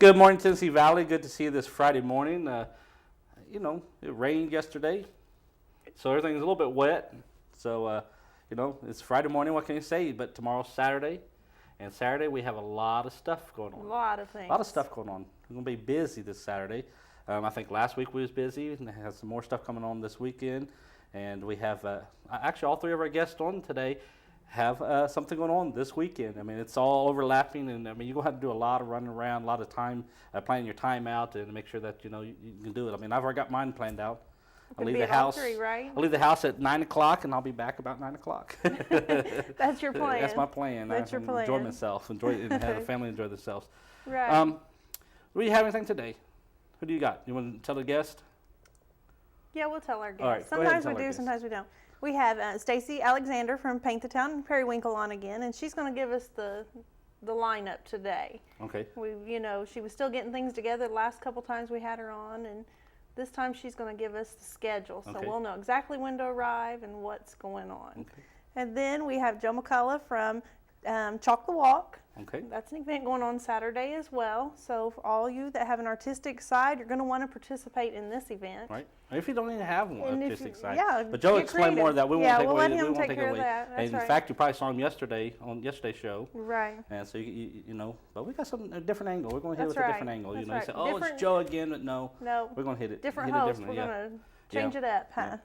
Good morning, Tennessee Valley. Good to see you this Friday morning. You know, it rained yesterday, so everything's a little bit wet. So, you know, it's Friday morning. What can you say? But tomorrow's Saturday, and Saturday we have a lot of stuff going on. A lot of things. A lot of stuff going on. We're going to be busy this Saturday. I think last week we was busy, and have some more stuff coming on this weekend. And we have, actually all three of our guests on today have something going on this weekend. I mean, it's all overlapping, and I mean, you're going to have to do a lot of running around, a lot of time, planning your time out and make sure that, you know, you can do it. I mean, I've already got mine planned out. I'll leave the house. Right? I'll leave the house at 9 o'clock, and I'll be back about 9 o'clock. That's your plan. That's my plan. That's your plan. Enjoy myself, and have the family enjoy themselves. Right. Do you have anything today? Who do you got? You want to tell the guest? Yeah, we'll tell our guests. All right, sometimes we do, sometimes we don't. We have Stacy Alexander from Paint the Town and Periwinkle on again, and she's going to give us the lineup today. Okay. You know, she was still getting things together the last couple times we had her on, and this time she's going to give us the schedule, so we'll know exactly when to arrive and what's going on. Okay. And then we have Joe McCullough from Chalk the Walk. Okay. That's an event going on Saturday as well. So for all you that have an artistic side, you're going to want to participate in this event. Right. If you don't even have one artistic side. Yeah. But Joe explained more of that. We won't take we'll away. let him We won't take take care away. of that. That's And in right. fact, you probably saw him yesterday on yesterday's show. Right. And so you know, but we got a different angle. We're going to hit it with That's a different right. angle. That's You know, you right. say, oh, Different- it's Joe again, but no. No. We're going to hit it. Different hit it host. We're differently, going to change it up, huh? Yeah.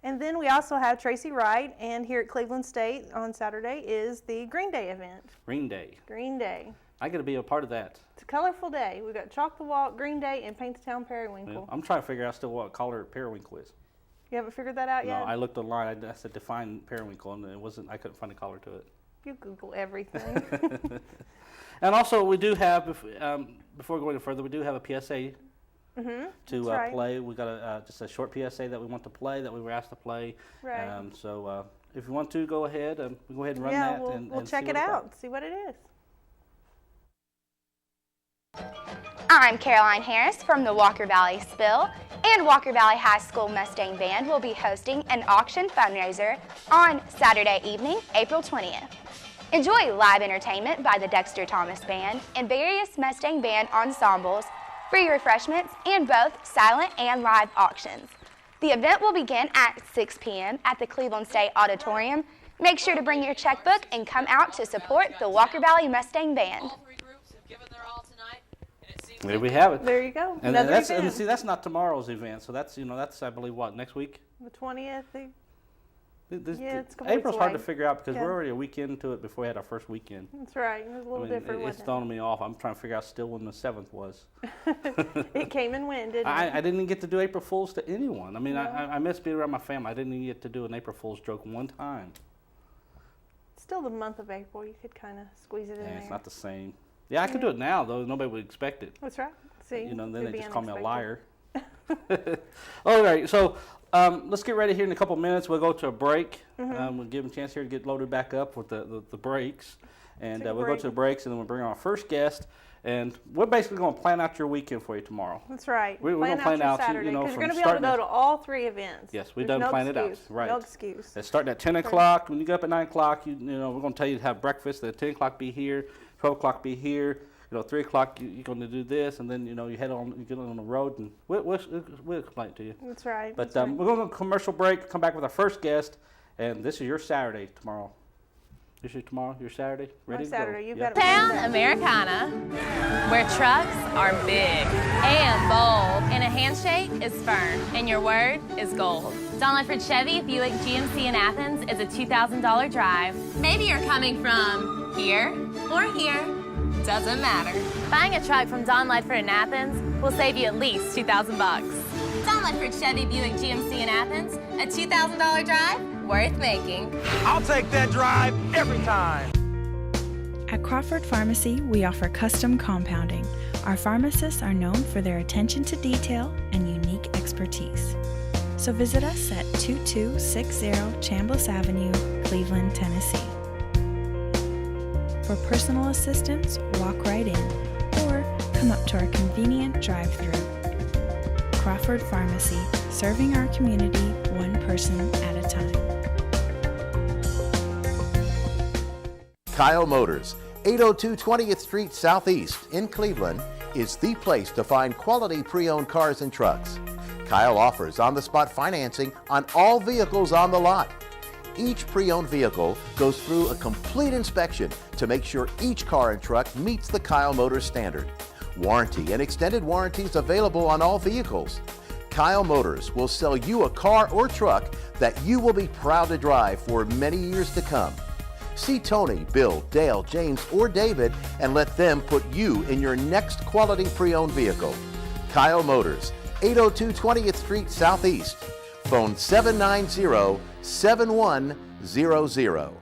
And then we also have Tracy Wright, and here at Cleveland State on Saturday is the Green Day event. Green Day. Green Day. I got to be a part of that. It's a colorful day. We've got Chalk the Walk, Green Day, and Paint the Town Periwinkle. Yeah. I'm trying to figure out still what color periwinkle is. You haven't figured that out No, yet? I looked online. I said define periwinkle, and it wasn't. I couldn't find a color to it. You Google everything. And also, we do have before going any further, we do have a PSA to right. play. We got just a short PSA that we want to play, that we were asked to play. Right. So if you want to go ahead, we go ahead and run yeah, that. we'll and check see it what it's out, about. see what it is. I'm Caroline Harris from the Walker Valley Spill, and Walker Valley High School Mustang Band will be hosting an auction fundraiser on Saturday evening, April 20th. Enjoy live entertainment by the Dexter Thomas Band and various Mustang Band ensembles, free refreshments, and both silent and live auctions. The event will begin at 6 p.m. at the Cleveland State Auditorium. Make sure to bring your checkbook and come out to support the Walker Valley Mustang Band. There we have it. There you go. And Another that's event. see, that's not tomorrow's event. So that's that's I believe what, next week. The 20th. Yeah, it's a couple April's weeks hard to away. figure out because Yeah. we're already a week into it before we had our first weekend. That's right. It was a little different, It's wasn't throwing me off. I'm trying to figure out still when the 7th was. it? It came and went, didn't it? I didn't even get to do April Fools to anyone. I mean, I miss being around my family. I didn't even get to do an April Fool's joke one time. Still the month of April. You could kind of squeeze it in Yeah, there. it's not the same. Yeah, I could do it now, though. Nobody would expect it. That's right. See, You know, then it'd they be just call me a unexpected. liar. All right, so let's get ready here in a couple minutes. We'll go to a break. We'll give them a chance here to get loaded back up with the breaks. And Take a we'll go break. to the breaks, and then we'll bring on our first guest. And we're basically going to plan out your weekend for you tomorrow. That's right. We're gonna plan your out, Saturday, you know, because you're from going to be able to starting go to all three events. Yes, we There's done no planned it out. excuse. Right. No excuse. It's starting at 10 o'clock. When you get up at 9 o'clock, you know, we're going to tell you to have breakfast. At 10 o'clock, be here. 12 o'clock, be here. You know, 3 o'clock, you're going to do this, and then, you know, you get on the road, and we'll explain it to you. That's right. But that's right. we're going to go to a commercial break, come back with our first guest, and this is your Saturday tomorrow. This is tomorrow, your Saturday? Ready to go? Saturday, you've Yep. got it. Town Americana, where trucks are big and bold, and a handshake is firm, and your word is gold. Don Ledford Chevy Buick GMC in Athens is a $2,000 drive. Maybe you're coming from here or here, doesn't matter. Buying a truck from Don Ledford in Athens will save you at least $2,000. Don Ledford Chevy Buick GMC in Athens, a $2,000 drive worth making. I'll take that drive every time. At Crawford Pharmacy, we offer custom compounding. Our pharmacists are known for their attention to detail and unique expertise. So visit us at 2260 Chambliss Avenue, Cleveland, Tennessee. For personal assistance, walk right in or come up to our convenient drive-thru. Crawford Pharmacy, serving our community one person at a time. Kyle Motors, 802 20th Street Southeast in Cleveland, is the place to find quality pre-owned cars and trucks. Kyle offers on-the-spot financing on all vehicles on the lot. Each pre-owned vehicle goes through a complete inspection to make sure each car and truck meets the Kyle Motors standard. Warranty and extended warranties available on all vehicles. Kyle Motors will sell you a car or truck that you will be proud to drive for many years to come. See Tony, Bill, Dale, James, or David and let them put you in your next quality pre-owned vehicle. Kyle Motors, 802 20th Street Southeast. Phone 790-7100.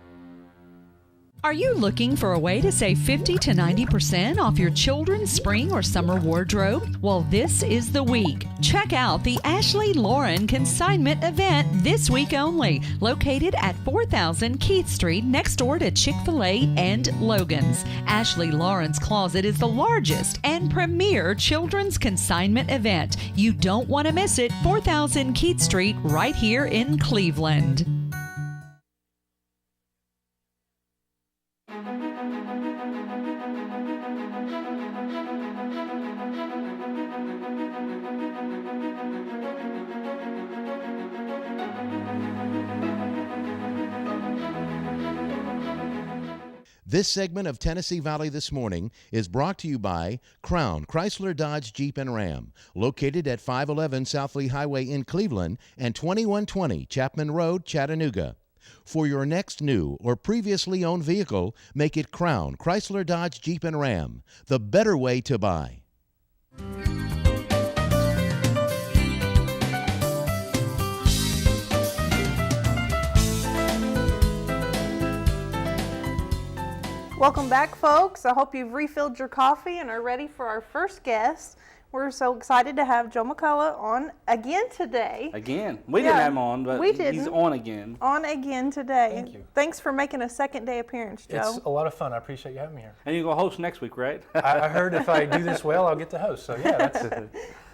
Are you looking for a way to save 50 to 90% off your children's spring or summer wardrobe? Well, this is the week. Check out the Ashley Lauren Consignment event this week only, located at 4000 Keith Street next door to Chick-fil-A and Logan's. Ashley Lauren's Closet is the largest and premier children's consignment event. You don't want to miss it. 4000 Keith Street right here in Cleveland. This segment of Tennessee Valley This Morning is brought to you by Crown Chrysler Dodge Jeep and Ram, located at 511 South Lee Highway in Cleveland and 2120 Chapman Road, Chattanooga. For your next new or previously owned vehicle, make it Crown Chrysler Dodge Jeep and Ram, the better way to buy. Welcome back, folks. I hope you've refilled your coffee and are ready for our first guest. We're so excited to have Joe McCullough on again today. Again. We didn't have him on, but he's on again. On again today. Thank you. Thanks for making a second day appearance, Joe. It's a lot of fun. I appreciate you having me here. And you're going to host next week, right? I heard if I do this well, I'll get to host. So, yeah, that's a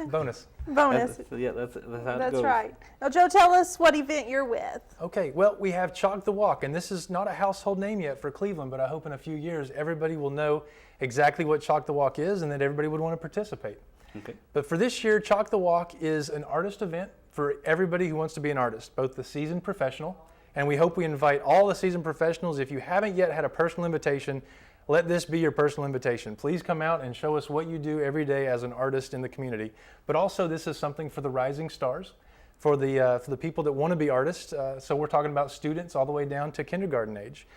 bonus. Bonus. That's how it goes. That's right. Now, Joe, tell us what event you're with. Okay, well, we have Chalk the Walk, and this is not a household name yet for Cleveland, but I hope in a few years everybody will know exactly what Chalk the Walk is and that everybody would want to participate. Okay. But for this year, Chalk the Walk is an artist event for everybody who wants to be an artist, both the seasoned professional, and we hope we invite all the seasoned professionals. If you haven't yet had a personal invitation, let this be your personal invitation. Please come out and show us what you do every day as an artist in the community. But also, this is something for the rising stars, for the people that want to be artists. So we're talking about students all the way down to kindergarten age,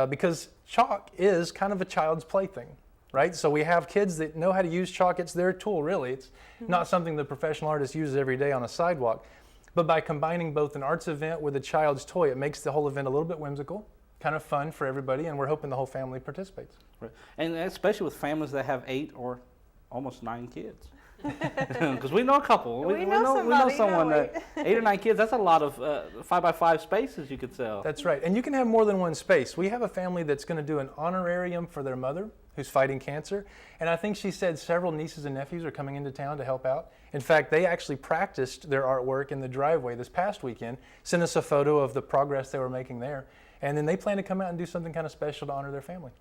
because chalk is kind of a child's plaything. Right? So we have kids that know how to use chalk. It's their tool, really. It's not something the professional artist uses every day on a sidewalk. But by combining both an arts event with a child's toy, it makes the whole event a little bit whimsical, kind of fun for everybody, and we're hoping the whole family participates. Right. And especially with families that have 8 or almost 9 kids. Because we know a couple. We know someone that 8 or 9 kids, that's a lot of 5x5 spaces you could sell. That's right. And you can have more than one space. We have a family that's going to do an honorarium for their mother who's fighting cancer. And I think she said several nieces and nephews are coming into town to help out. In fact, they actually practiced their artwork in the driveway this past weekend, sent us a photo of the progress they were making there. And then they plan to come out and do something kind of special to honor their family.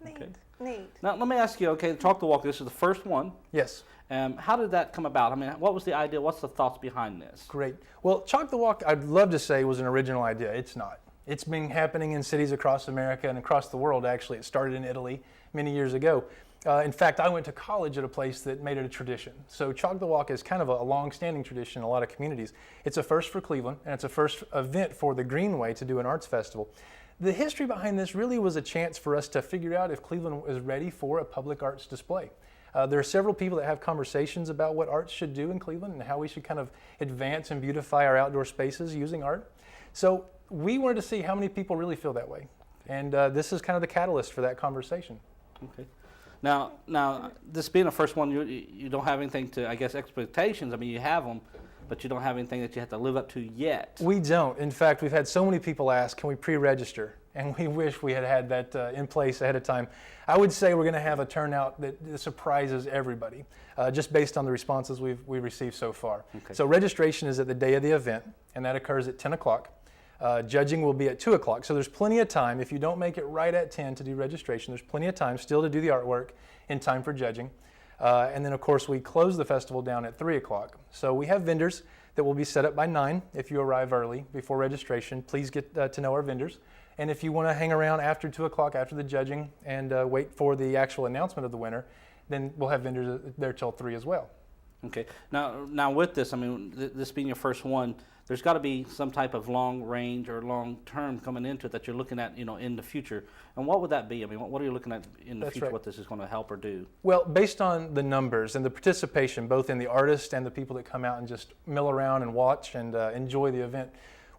Neat. Now, let me ask you, okay, Chalk the Walk, this is the first one. Yes. How did that come about? I mean, what was the idea? What's the thoughts behind this? Great. Well, Chalk the Walk, I'd love to say was an original idea. It's not. It's been happening in cities across America and across the world, actually. It started in Italy many years ago. In fact, I went to college at a place that made it a tradition. So Chalk the Walk is kind of a long-standing tradition in a lot of communities. It's a first for Cleveland, and it's a first event for the Greenway to do an arts festival. The history behind this really was a chance for us to figure out if Cleveland was ready for a public arts display. There are several people that have conversations about what arts should do in Cleveland and how we should kind of advance and beautify our outdoor spaces using art. So we wanted to see how many people really feel that way. And this is kind of the catalyst for that conversation. Okay. Now, this being the first one, you don't have anything to, I guess, expectations. I mean, you have them, but you don't have anything that you have to live up to yet. We don't. In fact, we've had so many people ask, can we pre-register? And we wish we had had that in place ahead of time. I would say we're going to have a turnout that surprises everybody, just based on the responses we've received so far. Okay. So registration is at the day of the event, and that occurs at 10 o'clock. Judging will be at 2 o'clock. So there's plenty of time. If you don't make it right at 10 to do registration, there's plenty of time still to do the artwork in time for judging. And then, of course, we close the festival down at 3 o'clock. So we have vendors that will be set up by 9 if you arrive early before registration. Please get to know our vendors. And if you want to hang around after 2 o'clock, after the judging, and wait for the actual announcement of the winner, then we'll have vendors there till 3 as well. Okay. Now with this, I mean, this being your first one, there's got to be some type of long range or long term coming into it that you're looking at, in the future. And what would that be? I mean, what are you looking at in the That's future? right. What this is going to help or do? Well, based on the numbers and the participation, both in the artists and the people that come out and just mill around and watch and enjoy the event,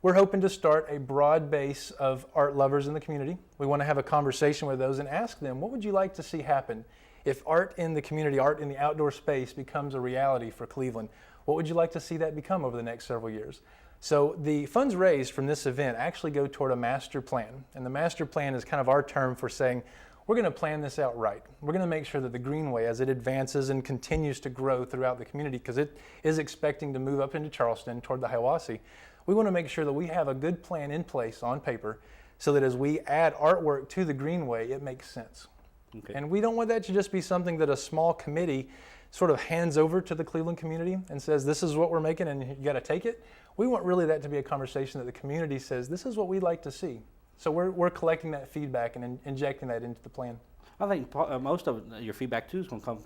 we're hoping to start a broad base of art lovers in the community. We want to have a conversation with those and ask them, what would you like to see happen if art in the community, art in the outdoor space becomes a reality for Cleveland? What would you like to see that become over the next several years? So the funds raised from this event actually go toward a master plan. And the master plan is kind of our term for saying, we're going to plan this out right. We're going to make sure that the Greenway, as it advances and continues to grow throughout the community, because it is expecting to move up into Charleston toward the Hiawassee, we want to make sure that we have a good plan in place on paper so that as we add artwork to the Greenway, it makes sense. Okay. And we don't want that to just be something that a small committee sort of hands over to the Cleveland community and says, this is what we're making and you got to take it. We want really that to be a conversation that the community says, this is what we'd like to see. So we're collecting that feedback and injecting that into the plan. I think most of your feedback too is going to come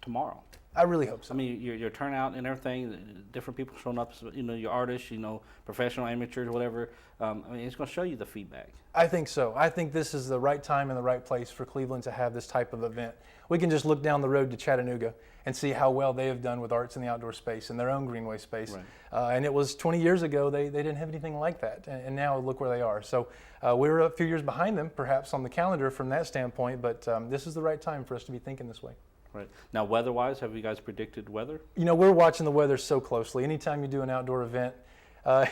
tomorrow. I really hope so. I mean, your turnout and everything, different people showing up, your artists, professional, amateurs, whatever. I mean, it's going to show you the feedback. I think so. I think this is the right time and the right place for Cleveland to have this type of event. We can just look down the road to Chattanooga and see how well they have done with arts in the outdoor space in their own Greenway space. Right. And it was 20 years ago, they didn't have anything like that. And now look where they are. So we're a few years behind them, perhaps on the calendar from that standpoint, but this is the right time for us to be thinking this way. Right. Now, weather-wise, have you guys predicted weather? We're watching the weather so closely. Anytime you do an outdoor event,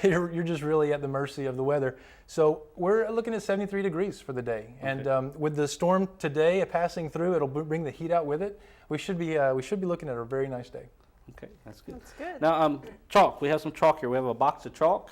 you're just really at the mercy of the weather. So we're looking at 73 degrees for the day. Okay. And with the storm today passing through, it'll bring the heat out with it. We should be looking at a very nice day. Okay, that's good. That's good. Now, chalk. We have some chalk here. We have a box of chalk.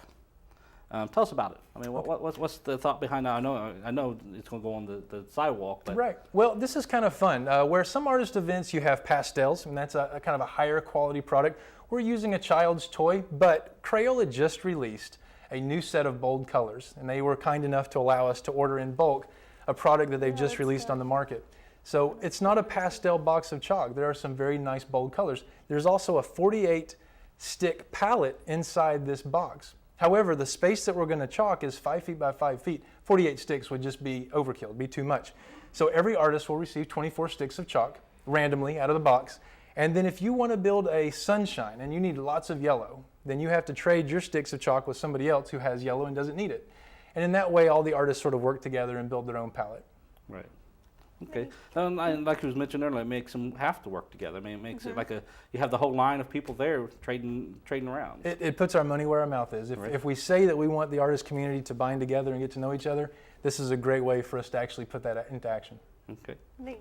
Tell us about it. I mean, what's the thought behind that? I know it's going to go on the sidewalk. But right. Well, this is kind of fun. Where some artist events you have pastels, and that's a kind of a higher quality product. We're using a child's toy, but Crayola just released a new set of bold colors, and they were kind enough to allow us to order in bulk a product that they've just released on the market. So it's not a pastel box of chalk. There are some very nice bold colors. There's also a 48 stick palette inside this box. However, the space that we're going to chalk is 5 feet by 5 feet. 48 sticks would just be overkill, be too much. So every artist will receive 24 sticks of chalk randomly out of the box. And then if you want to build a sunshine and you need lots of yellow, then you have to trade your sticks of chalk with somebody else who has yellow and doesn't need it. And in that way, all the artists sort of work together and build their own palette. Right. Okay. Like you was mentioned earlier, it makes them have to work together. I mean, it makes it like you have the whole line of people there trading around. It puts our money where our mouth is. If we say that we want the artist community to bind together and get to know each other, this is a great way for us to actually put that into action. Okay. Neat.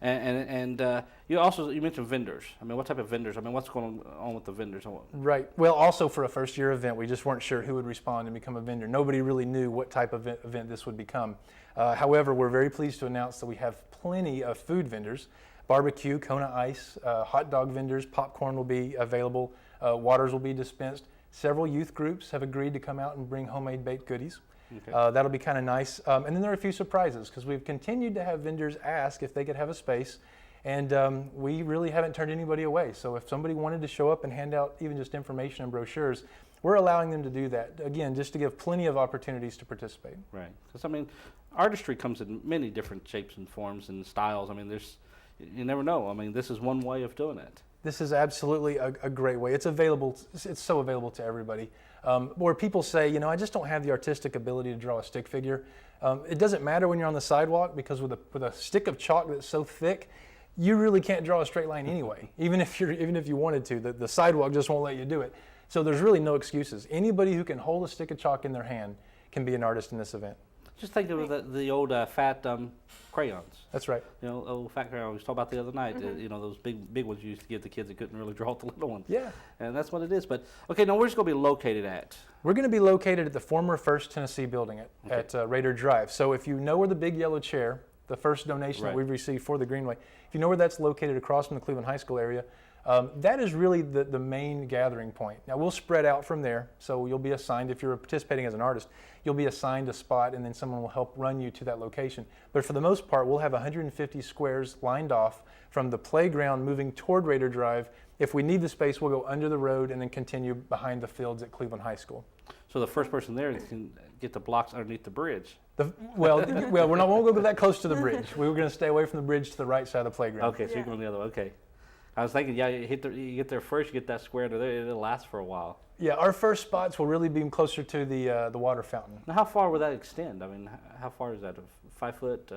And you mentioned vendors. I mean, what type of vendors? I mean, what's going on with the vendors? Right. Well, also for a first-year event, we just weren't sure who would respond and become a vendor. Nobody really knew what type of event this would become. However, we're very pleased to announce that we have plenty of food vendors, barbecue, Kona ice, hot dog vendors, popcorn will be available, waters will be dispensed. Several youth groups have agreed to come out and bring homemade baked goodies. Okay. That'll be kind of nice. And then there are a few surprises because we've continued to have vendors ask if they could have a space, and we really haven't turned anybody away. So if somebody wanted to show up and hand out even just information and brochures, we're allowing them to do that, again, just to give plenty of opportunities to participate. Right. Because, I mean, artistry comes in many different shapes and forms and styles. I mean, you never know. I mean, this is one way of doing it. This is absolutely a great way. It's available. It's so available to everybody. Where people say, I just don't have the artistic ability to draw a stick figure. It doesn't matter when you're on the sidewalk because with a stick of chalk that's so thick, you really can't draw a straight line anyway. Even if you wanted to, the sidewalk just won't let you do it. So there's really no excuses. Anybody who can hold a stick of chalk in their hand can be an artist in this event. Just think of the old fat crayons. That's right. Old fat crayons we talked about the other night. Those big ones you used to give the kids that couldn't really draw the little ones. Yeah. And that's what it is. But okay, now where's it going to be located at? We're going to be located at the former First Tennessee building at Raider Drive. So if you know where the big yellow chair the first donation Right. that we've received for the Greenway. If you know where that's located across from the Cleveland High School area, that is really the main gathering point. Now we'll spread out from there, so you'll be assigned, if you're participating as an artist, you'll be assigned a spot and then someone will help run you to that location. But for the most part, we'll have 150 squares lined off from the playground moving toward Raider Drive. If we need the space, we'll go under the road and then continue behind the fields at Cleveland High School. So the first person there can get the blocks underneath the bridge. Well, won't go that close to the bridge. We were going to stay away from the bridge to the right side of the playground. Okay, so you're going the other way. Okay. I was thinking, yeah, you get there first, you get that square under there, it'll last for a while. Yeah, our first spots will really be closer to the water fountain. Now, how far will that extend? I mean, how far is that? 5 foot?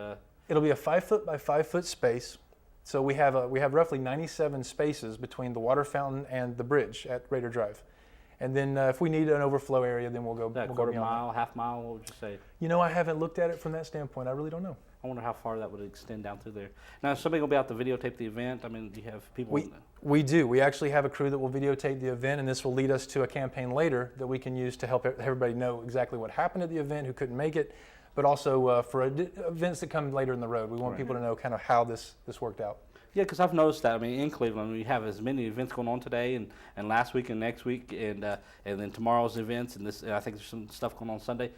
It'll be a 5 foot by 5 foot space. So we have roughly 97 spaces between the water fountain and the bridge at Raider Drive. And then if we need an overflow area, then we'll go. That we'll quarter go beyond mile, half mile, what would you say? You know, I haven't looked at it from that standpoint. I really don't know. I wonder how far that would extend down through there. Now, is somebody going to be out to videotape the event? I mean, do you have people? We do. We actually have a crew that will videotape the event, and this will lead us to a campaign later that we can use to help everybody know exactly what happened at the event, who couldn't make it, but also for events that come later in the road. We want people to know kind of how this worked out. Yeah, because I've noticed that. I mean, in Cleveland, we have as many events going on today, and last week and next week, and then tomorrow's events, and this. I think there's some stuff going on Sunday.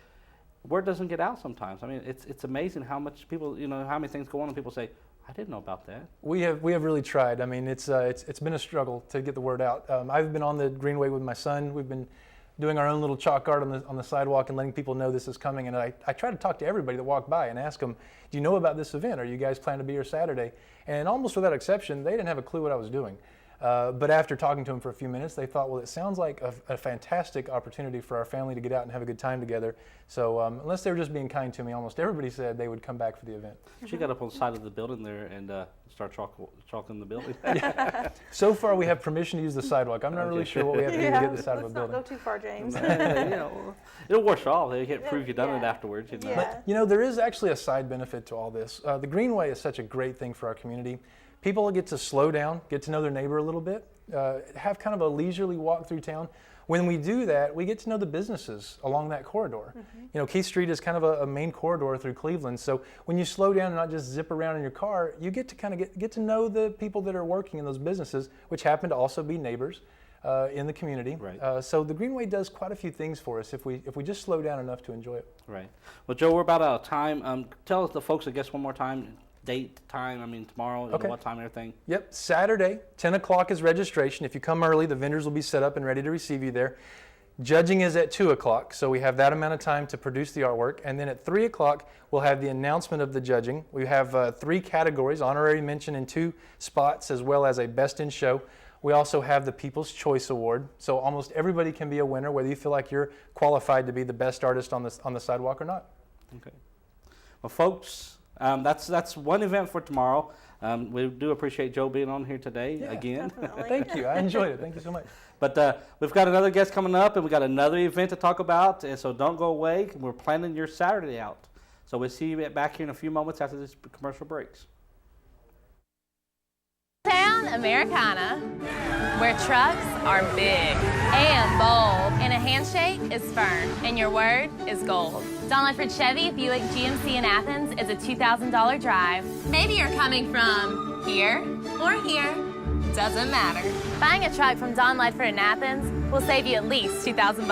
Word doesn't get out sometimes. I mean, it's amazing how much people, how many things go on, and people say, I didn't know about that. We have really tried. I mean, it's been a struggle to get the word out. I've been on the Greenway with my son. We've been doing our own little chalk art on the sidewalk and letting people know this is coming. And I try to talk to everybody that walked by and ask them, do you know about this event? Are you guys planning to be here Saturday? And almost without exception, they didn't have a clue what I was doing. But after talking to them for a few minutes, they thought, well, it sounds like a fantastic opportunity for our family to get out and have a good time together. So unless they were just being kind to me, almost everybody said they would come back for the event. She got up on the side of the building there and start chalking the building. Yeah. So far, we have permission to use the sidewalk. I'm not really sure what we have to do to get the side of a building. Let's not go too far, James. It'll wash off. They can't prove you've done it afterwards. Yeah. But, there is actually a side benefit to all this. The Greenway is such a great thing for our community. People get to slow down, get to know their neighbor a little bit, have kind of a leisurely walk through town. When we do that, we get to know the businesses along that corridor. Mm-hmm. Keith Street is kind of a main corridor through Cleveland. So when you slow down and not just zip around in your car, you get to kind of get to know the people that are working in those businesses, which happen to also be neighbors in the community. Right. So the Greenway does quite a few things for us if we just slow down enough to enjoy it. Right. Well, Joe, we're about out of time. Tell us the folks, I guess, one more time. Date, time, tomorrow, okay. What time and everything? Yep, Saturday, 10 o'clock is registration. If you come early, the vendors will be set up and ready to receive you there. Judging is at 2 o'clock, so we have that amount of time to produce the artwork. And then at 3 o'clock, we'll have the announcement of the judging. We have 3 categories, honorary mention in 2 spots, as well as a best in show. We also have the People's Choice Award, so almost everybody can be a winner, whether you feel like you're qualified to be the best artist on the sidewalk or not. Okay. Well, folks, that's one event for tomorrow. We do appreciate Joe being on here today again. Thank you. I enjoyed it. Thank you so much. But we've got another guest coming up, and we've got another event to talk about, and so don't go away. We're planning your Saturday out. So we'll see you back here in a few moments after this commercial breaks. Town Americana, where trucks are big and bold, and a handshake is firm, and your word is gold. Don Ledford Chevy Buick GMC in Athens is a $2,000 drive. Maybe you're coming from here or here, doesn't matter. Buying a truck from Don Ledford in Athens will save you at least $2,000.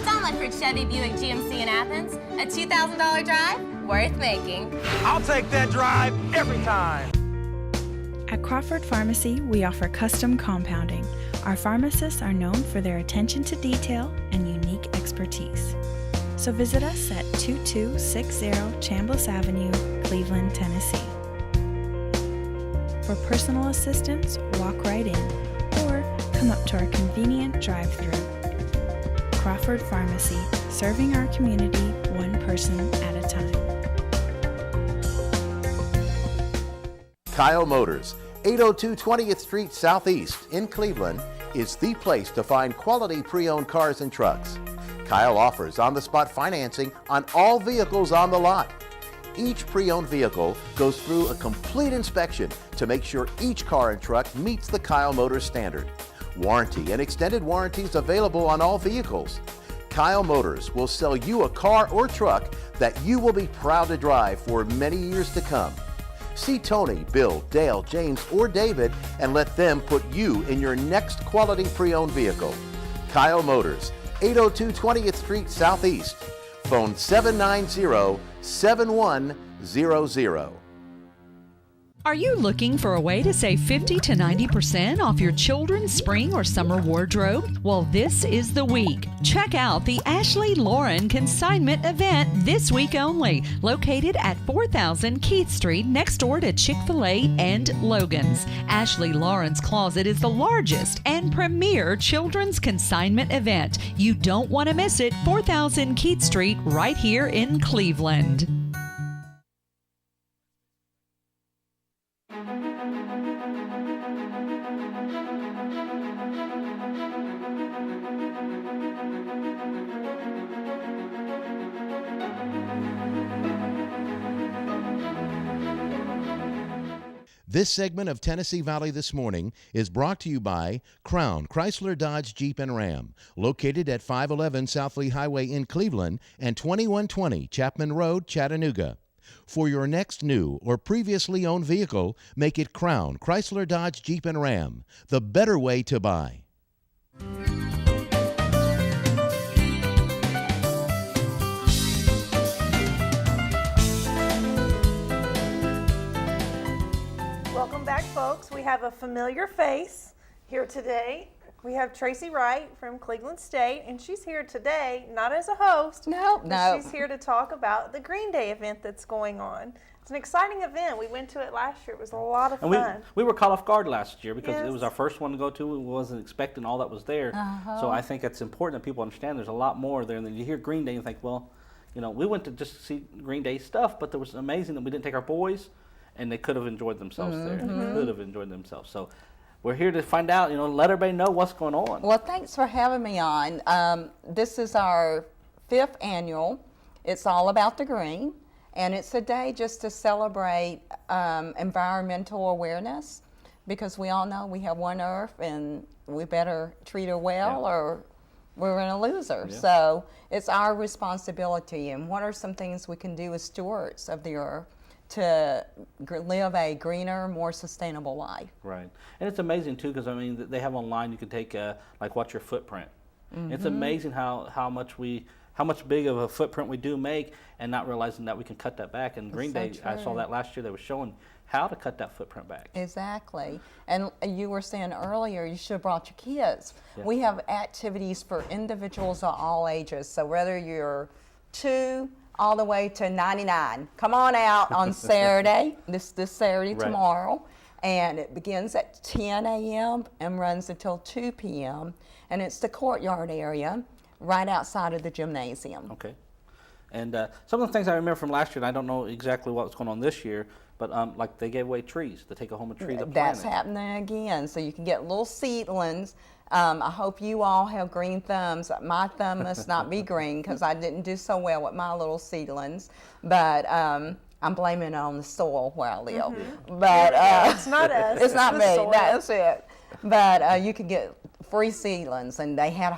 Don Ledford Chevy Buick GMC in Athens, a $2,000 drive worth making. I'll take that drive every time. At Crawford Pharmacy, we offer custom compounding. Our pharmacists are known for their attention to detail and unique expertise. So visit us at 2260 Chambliss Avenue, Cleveland, Tennessee. For personal assistance, walk right in or come up to our convenient drive-thru. Crawford Pharmacy, serving our community one person at a time. Kyle Motors, 802 20th Street Southeast in Cleveland, is the place to find quality pre-owned cars and trucks. Kyle offers on-the-spot financing on all vehicles on the lot. Each pre-owned vehicle goes through a complete inspection to make sure each car and truck meets the Kyle Motors standard. Warranty and extended warranties available on all vehicles. Kyle Motors will sell you a car or truck that you will be proud to drive for many years to come. See Tony, Bill, Dale, James, or David and let them put you in your next quality pre-owned vehicle. Kyle Motors, 802 20th Street Southeast. Phone 790-7100. Are you looking for a way to save 50 to 90% off your children's spring or summer wardrobe? Well, this is the week. Check out the Ashley Lauren Consignment event this week only, located at 4000 Keith Street next door to Chick-fil-A and Logan's. Ashley Lauren's Closet is the largest and premier children's consignment event. You don't want to miss it. 4000 Keith Street right here in Cleveland. This segment of Tennessee Valley This Morning is brought to you by Crown Chrysler Dodge Jeep and Ram, located at 511 South Lee Highway in Cleveland and 2120 Chapman Road, Chattanooga. For your next new or previously owned vehicle, make it Crown Chrysler Dodge Jeep and Ram, the better way to buy. Welcome back, folks. We have a familiar face here today. We have Tracy Wright from Cleveland State, and she's here today not as a host. No. She's here to talk about the Green Day event that's going on. It's an exciting event. We went to it last year. It was a lot of fun. And we were caught off guard last year because it was our first one to go to. We wasn't expecting all that was there. So I think it's important that people understand there's a lot more there. And then you hear Green Day and think, well, you know, we went to just see Green Day stuff, but it was amazing that we didn't take our boys, and they could have enjoyed themselves there. They could have enjoyed themselves. So we're here to find out, you know, let everybody know what's going on. Well, thanks for having me on. This is our 5th annual. It's all about the green, and it's a day just to celebrate environmental awareness, because we all know we have one earth and we better treat her well or we're going to lose her. Yeah. So it's our responsibility, and what are some things we can do as stewards of the earth to live a greener, more sustainable life. Right. And it's amazing too, because I mean, they have online, you can take like what's your footprint. It's amazing how much big of a footprint we do make, and not realizing that we can cut that back. And Green Day, I saw that last year, they were showing how to cut that footprint back. Exactly. And you were saying earlier, you should have brought your kids. Yeah. We have activities for individuals of all ages. So whether you're 2 all the way to 99. Come on out on Saturday, this Saturday, tomorrow, and it begins at 10 a.m. and runs until 2 p.m. And it's the courtyard area right outside of the gymnasium. Okay. And some of the things I remember from last year, and I don't know exactly what's going on this year, but like they gave away trees to take home a tree to plant. That's happening again. So you can get little seedlings. I hope you all have green thumbs. My thumb must not be green because I didn't do so well with my little seedlings. But I'm blaming it on the soil where I live. But it's not us. It's not me. That's it. But you can get free seedlings, and they had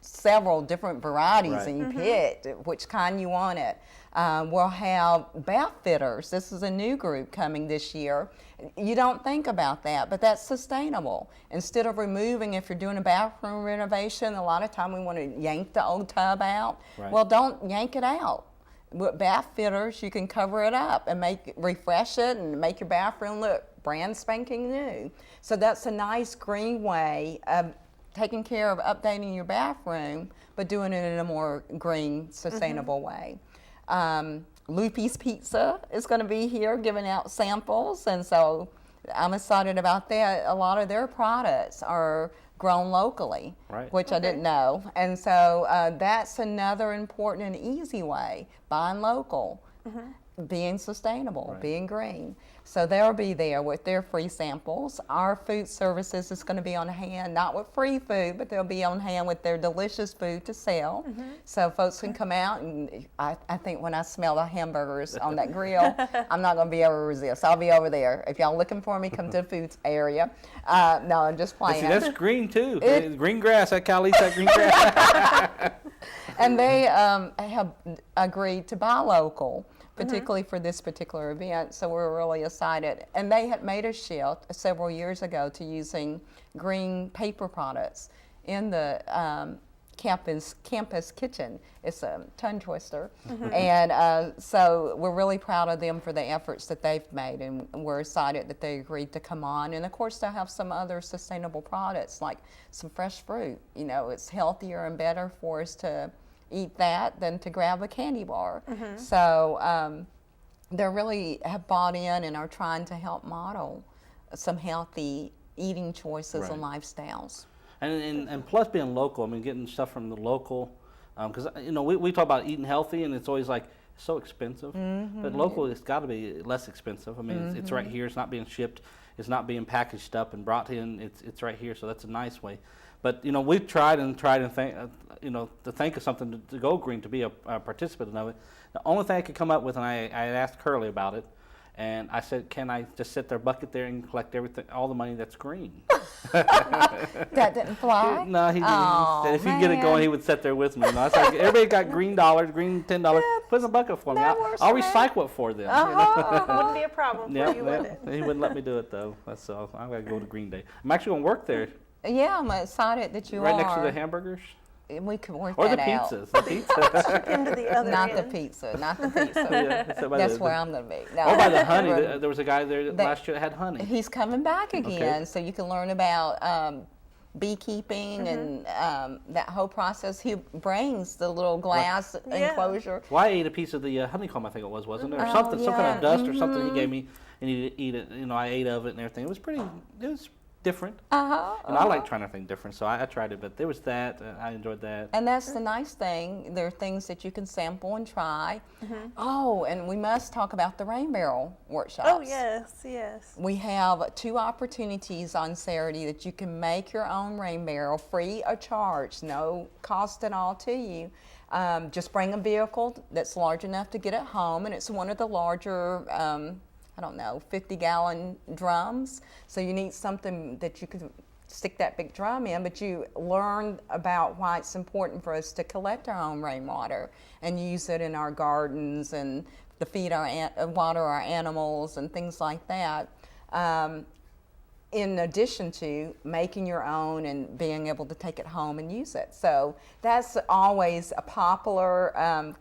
several different varieties, and you picked which kind you wanted. We'll have bath fitters. This is a new group coming this year. You don't think about that, but that's sustainable. Instead of removing, if you're doing a bathroom renovation, a lot of time we want to yank the old tub out. Right. Well, don't yank it out. With bath fitters, you can cover it up and refresh it and make your bathroom look brand spanking new. So that's a nice green way of taking care of updating your bathroom, but doing it in a more green, sustainable way. Lupe's Pizza is going to be here giving out samples, and so I'm excited about that. A lot of their products are grown locally, which I didn't know. And so that's another important and easy way, buying local, being sustainable, being green. So they'll be there with their free samples. Our food services is going to be on hand, not with free food, but they'll be on hand with their delicious food to sell. So folks can come out, and I think when I smell the hamburgers on that grill, I'm not going to be able to resist. I'll be over there. If y'all looking for me, come to the food area. No, I'm just playing. See, that's green too. Green grass. That Cal eats that green grass. And they have agreed to buy local, particularly for this particular event, so we're really excited. And they had made a shift several years ago to using green paper products in the campus kitchen. It's a tongue twister. And so we're really proud of them for the efforts that they've made, and we're excited that they agreed to come on. And of course they'll have some other sustainable products like some fresh fruit. You know, it's healthier and better for us to eat that than to grab a candy bar. So they really have bought in and are trying to help model some healthy eating choices and lifestyles. And plus being local, I mean, getting stuff from the local, because you know we talk about eating healthy, and it's always like so expensive. But local, it's got to be less expensive. I mean, it's right here. It's not being shipped. It's not being packaged up and brought in. It's right here, so that's a nice way. But you know, we've tried and think, you know, to think of something to go green, to be a participant of it. The only thing I could come up with, and I asked Curly about it. And I said, can I just sit their bucket there and collect everything, all the money that's green? That didn't fly? No, he didn't. Oh, He said if you get it going, he would sit there with me. And I said, everybody got green dollars, green $10. Put in the bucket for me. I'll recycle it for them. Wouldn't be a problem for you, would it? He wouldn't let me do it, though. That's all. I'm going to go to Green Day. I'm actually going to work there. Yeah, I'm excited that you right are. next to the hamburgers. We could work or that the out. pizzas. The pizza. Into the other Not end. the pizza. That's where I'm going to be. No. Or by the honey. There was a guy there last year that had honey. He's coming back again, so you can learn about beekeeping and that whole process. He brings the little glass enclosure. Well, I ate a piece of the honeycomb, I think it was, wasn't it? Or something, some kind of dust or something he gave me, and he eat it. You know, I ate of it and everything. It was different. And I like trying anything different, so I tried it. But there was that. I enjoyed that. And that's the nice thing. There are things that you can sample and try. Oh, and we must talk about the rain barrel workshops. Oh, yes. We have 2 opportunities on Saturday that you can make your own rain barrel free of charge, no cost at all to you. Just bring a vehicle that's large enough to get it home, and it's one of the larger 50-gallon drums. So you need something that you can stick that big drum in, but you learn about why it's important for us to collect our own rainwater and use it in our gardens and to water our animals and things like that. In addition to making your own and being able to take it home and use it. So that's always a popular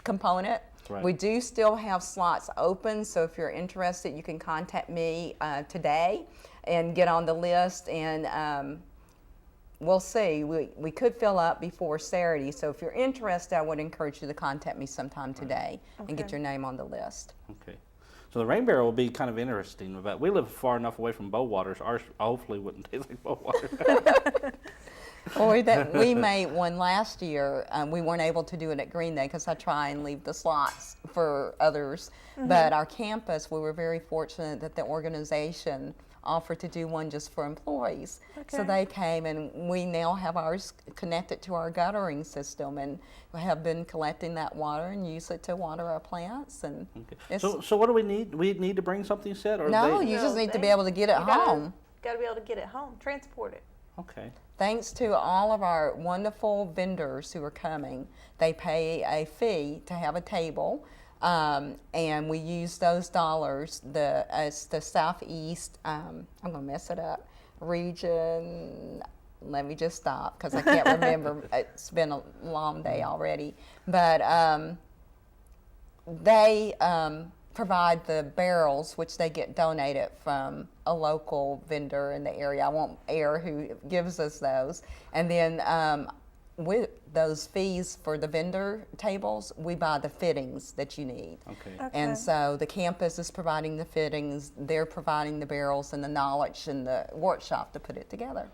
component. Right. We do still have slots open, so if you're interested, you can contact me today and get on the list, and we'll see. We could fill up before Saturday, so if you're interested, I would encourage you to contact me sometime today and get your name on the list. Okay. So the rain barrel will be kind of interesting. But we live far enough away from Bowaters. Ours hopefully wouldn't taste like Bowater. We made one last year. We weren't able to do it at Green Day because I try and leave the slots for others. But our campus, we were very fortunate that the organization offered to do one just for employees. So they came, and we now have ours connected to our guttering system, and we have been collecting that water and use it to water our plants. And So what do we need? We need to bring something set? Or you just need to be able to get it home. Got to be able to get it home, transport it. Okay. Thanks to all of our wonderful vendors who are coming. They pay a fee to have a table, and we use those dollars. It's the Southeast, I'm going to mess it up, region, let me just stop because I can't remember. It's been a long day already. But they provide the barrels, which they get donated from a local vendor in the area. I won't air who gives us those. And then with those fees for the vendor tables, we buy the fittings that you need. Okay. And so the campus is providing the fittings, they're providing the barrels and the knowledge and the workshop to put it together.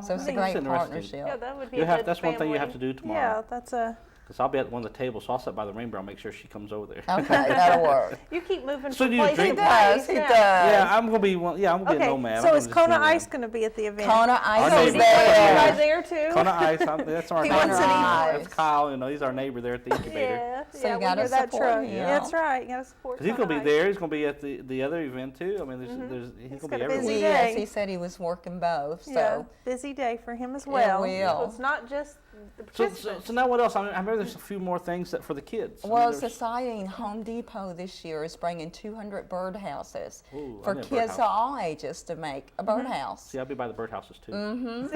So it's a great partnership. Yeah, that would be a good That's one thing you have to do tomorrow. Yeah, that's a... Because I'll be at one of the tables, so I'll sit by the rain barrel and make sure she comes over there. Okay, that'll work. You keep moving So from do you place to drink- place. He does. Yeah, I'm gonna be one. Yeah, I'm gonna be a nomad. So I'm is gonna just Kona be Ice there. going to be at the event? Kona Ice Our is neighbor. You guys there. there too? Kona Ice. That's our He neighbor. wants an Ice. That's Kyle. You know, he's our neighbor there at the incubator. Yeah. So yeah, you got to that support truck. him. Yeah, that's right. You got to support. Because he's going to be Nice. there. He's going to be at the other event too. I mean, he's going to got be a busy everywhere. Yes, day. he said he was working both. So Yeah, busy day for him as well. will. So it's not just the So participants. now what else? I remember there's a few more things that for the kids. Well, there's- Society Home Depot this year is bringing 200 birdhouses Ooh, I for need a kids birdhouse. of all ages to make a birdhouse. See, I'll be by the birdhouses too.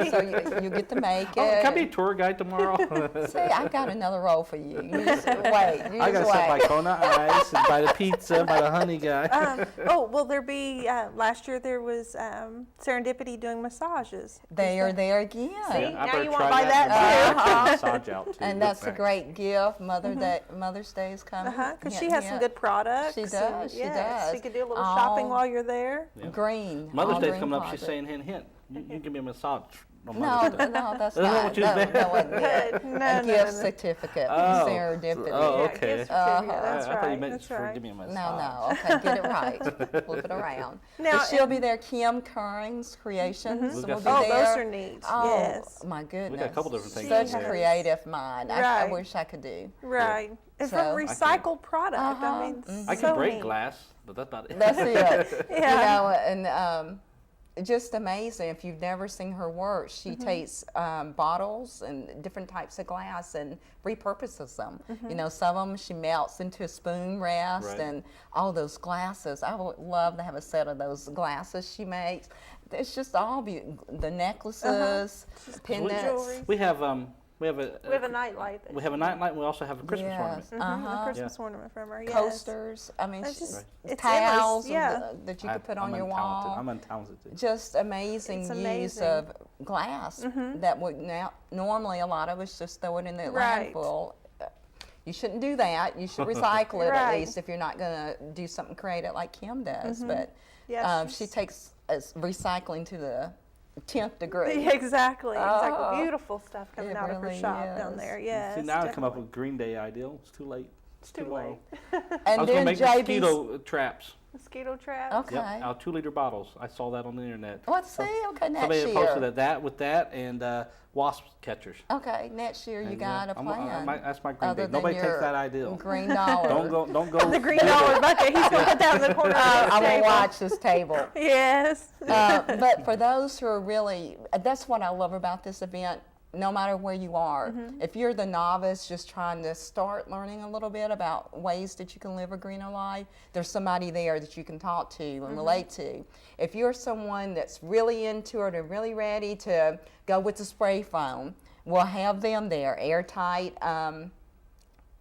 So you get to make Oh, it. can I be a tour guide tomorrow? See, I've got another role for you. You just wait. You I got to just sit by wait. Kona Ice and by the pizza, by the honey guy. Will there be, last year there was Serendipity doing massages. They are there again. See? I now better you wanna try buy that and too. buy a massage out too. And that's a great gift. Mother's Day is coming. Because she has some good products. She does, and, she yes, does. you could do a little shopping All while you're there. Yeah. Green. Mother's all Day's green coming up. She's product. saying, hint. You give me a massage on No, Mother's Day. no, that's Isn't that not. what you No, said? that wasn't it. No, A no, gift no. certificate. Oh. Serendipity. Oh, Yeah, okay. gift certificate, Uh-huh. That's I thought you right. meant That's for right. give me a massage. No, okay, get it right. Flip it around. Now, But she'll and- be there. Kim Curring's Creations We've will got be some- Oh, there. those are neat. Oh, Yes. my goodness. a couple different things Such in a there. creative mind. I Right. wish I could do. Right. And So- from recycled product. I mean, I can so break neat. glass, but that's about it. That's it. Yeah. You know, and just amazing. If you've never seen her work, she takes bottles and different types of glass and repurposes them. You know, some of them she melts into a spoon rest Right. and all those glasses. I would love to have a set of those glasses she makes. It's just all the necklaces, pendants. Jewelry. We have we have We have a nightlight. we have a nightlight. And we also have a Christmas Yes. ornament. A Christmas ornament from her. Yes. Coasters. I mean, It's just- she- it's towels endless, yeah. that you could put on I'm your untalented. wall. I'm untalented too. Just amazing It's use amazing. of glass that would now normally a lot of us just throw it in the Right. landfill. You shouldn't do that. You should recycle it at Right. least if you're not going to do something creative like Kim does. But Yeah, she takes recycling to the 10th degree. Exactly. Oh, Exactly. Beautiful stuff coming it out of her really shop down is. there. Yes. See, now I come up definitely. with Green Day ideal. It's too late. It's Too long. late. I And was going to then make JB's. mosquito traps. Mosquito trap. Okay. Yep, out 2-liter bottles. I saw that on the internet. Let's see. Okay, next Somebody year. posted that with that and wasp catchers. Okay, next year you And, got a plan. that's my Green other Day. than Nobody takes your that ideal. Green dollar. Don't go. The green dollar bucket. He's going to put that in the corner of I the will table. watch this table. Yes. But for those who are really, that's what I love about this event. No matter where you are, if you're the novice just trying to start learning a little bit about ways that you can live a greener life, there's somebody there that you can talk to and relate to. If you're someone that's really into it and really ready to go with the spray foam, we'll have them there, airtight.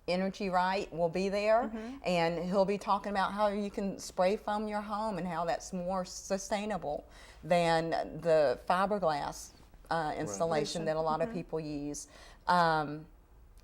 Energy Right will be there, and he'll be talking about how you can spray foam your home and how that's more sustainable than the fiberglass installation that a lot of people use.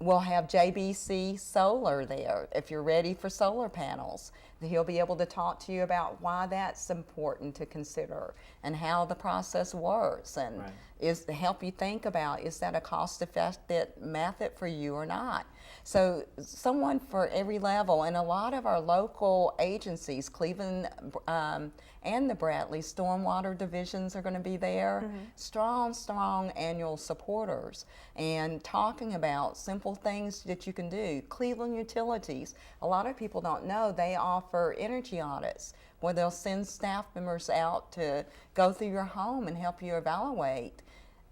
We'll have JBC Solar there if you're ready for solar panels. He'll be able to talk to you about why that's important to consider and how the process works and is to help you think about, is that a cost-effective method for you or not? So someone for every level, and a lot of our local agencies, Cleveland and the Bradley Stormwater divisions are going to be there. Strong annual supporters, and talking about simple things that you can do. Cleveland Utilities, a lot of people don't know they offer energy audits where they'll send staff members out to go through your home and help you evaluate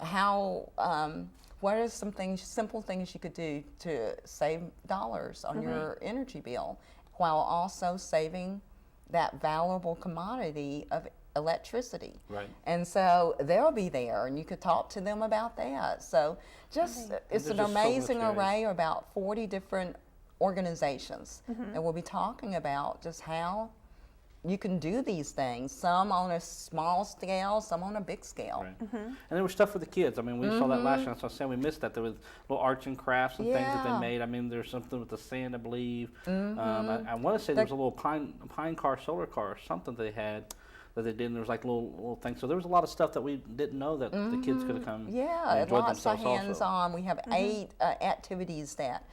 how what are some things, simple things you could do to save dollars on your energy bill while also saving that valuable commodity of electricity. Right. And so they'll be there and you could talk to them about that. So just it's There's an just so much amazing area. array of about 40 different organizations that will be talking about just how you can do these things, some on a small scale, some on a big scale. Right. And there was stuff for the kids. I mean, we saw that last year. So I was saying we missed that. There was little arts and crafts and things that Yeah. they made. I mean, there's something with the sand, I believe. I want to say there was a little pine car, solar car, or something they had that they did. And there was like little things. So there was a lot of stuff that we didn't know that the kids could have come Yeah, and enjoyed lots of themselves also. hands-on. We have 8 activities that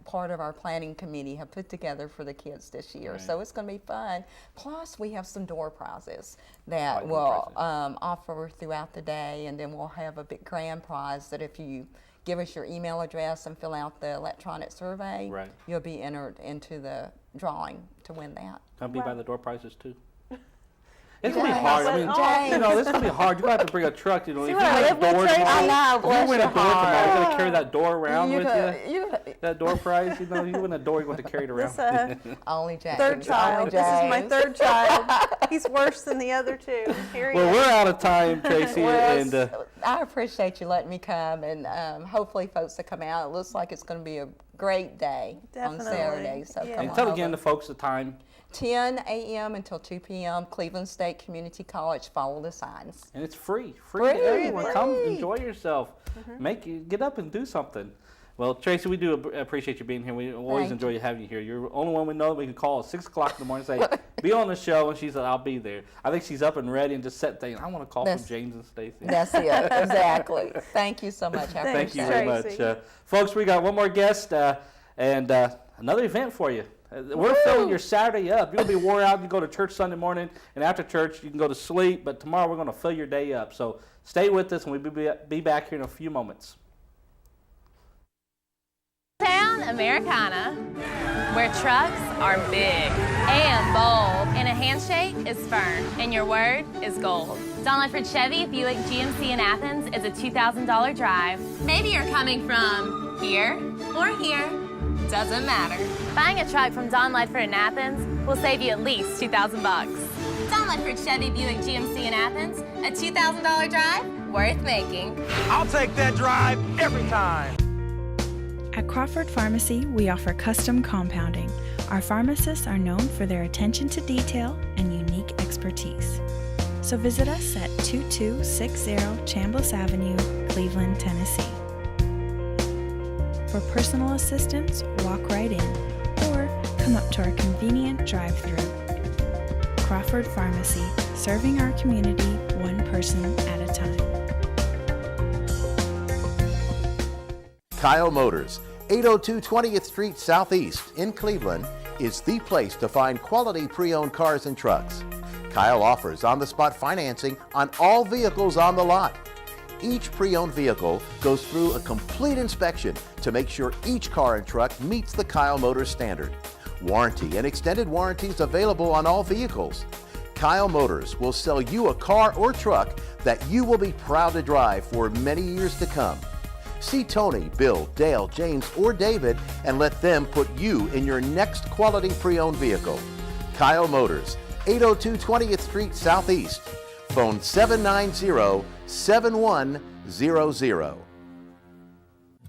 part of our planning committee have put together for the kids this year. Right. So it's going to be fun. Plus, we have some door prizes that Like door we'll prizes. offer throughout the day, and then we'll have a big grand prize that if you give us your email address and fill out the electronic survey, Right. you'll be entered into the drawing to win that. Can be by the door prizes too. It's Yeah. gonna be hard. I mean, James. you know, this is gonna be hard. You're gonna have to bring a truck. You know, See if what you I win a live with, door Tracy? tomorrow, I know, if you bless win a your door tomorrow, heart. you're gonna carry that door around with you. You, That door prize, you know, you win a door, you're going to carry it around. This only James. third child. Only This is my James. third child. He's worse than the other two. Here he Well, is. we're out of time, Tracy, Well, and I appreciate you letting me come, and hopefully folks will come out. It looks like it's going to be a great day on Definitely. Saturday. So Yeah. come and on tell over. again the folks the time. 10 a.m. until 2 p.m. Cleveland State Community College. Follow the signs. And it's free to Free, everyone. Come free. enjoy yourself. Get up and do something. Well, Tracy, we do appreciate you being here. We always Thank enjoy having you here. You're the only one we know that we can call at 6 o'clock in the morning and say, be on the show, and she said, I'll be there. I think she's up and ready and just set things. I want to call from James and Stacy. That's it, exactly. Thank you so much. I Thank you appreciate very it. much. Folks, we got one more guest and another event for you. We're filling your Saturday up. You're going to be wore out. You go to church Sunday morning, and after church, you can go to sleep. But tomorrow, we're going to fill your day up. So stay with us, and we'll be back here in a few moments. Town Americana, where trucks are big and bold, and a handshake is firm, and your word is gold. Don Ledford Chevy Buick GMC in Athens is a $2,000 drive. Maybe you're coming from here or here, doesn't matter. Buying a truck from Don Ledford in Athens will save you at least $2,000. Don Ledford Chevy Buick GMC in Athens, a $2,000 drive worth making. I'll take that drive every time. At Crawford Pharmacy, we offer custom compounding. Our pharmacists are known for their attention to detail and unique expertise. So visit us at 2260 Chambliss Avenue, Cleveland, Tennessee. For personal assistance, walk right in or come up to our convenient drive-thru. Crawford Pharmacy, serving our community one person at a time. Kyle Motors, 802 20th Street Southeast in Cleveland, is the place to find quality pre-owned cars and trucks. Kyle offers on-the-spot financing on all vehicles on the lot. Each pre-owned vehicle goes through a complete inspection to make sure each car and truck meets the Kyle Motors standard. Warranty and extended warranties available on all vehicles. Kyle Motors will sell you a car or truck that you will be proud to drive for many years to come. See Tony, Bill, Dale, James, or David and let them put you in your next quality pre-owned vehicle. Kyle Motors, 802 20th Street Southeast. Phone 790-7100.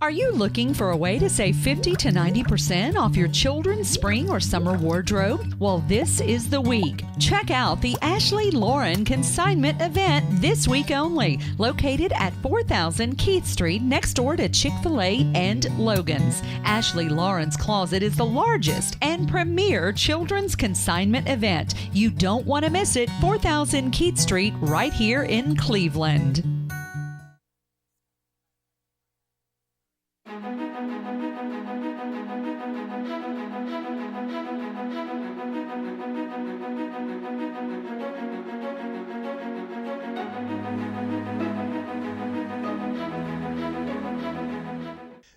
Are you looking for a way to save 50 to 90% off your children's spring or summer wardrobe? Well, this is the week. Check out the Ashley Lauren Consignment event this week only, located at 4000 Keith Street next door to Chick-fil-A and Logan's. Ashley Lauren's Closet is the largest and premier children's consignment event. You don't want to miss it. 4000 Keith Street right here in Cleveland.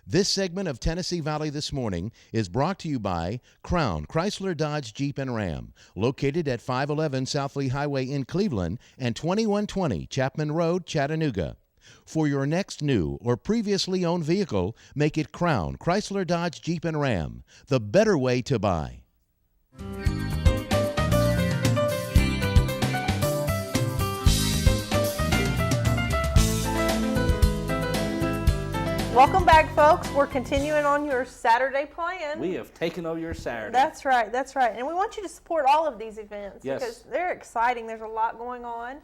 This segment of Tennessee Valley This Morning is brought to you by Crown Chrysler Dodge Jeep and Ram, located at 511 South Lee Highway in Cleveland and 2120 Chapman Road, Chattanooga. For your next new or previously owned vehicle, make it Crown Chrysler Dodge Jeep and Ram, the better way to buy. Welcome back, folks. We're continuing on your Saturday plan. We have taken over your Saturday. That's right. That's right. And we want you to support all of these events Yes. because they're exciting. There's a lot going on.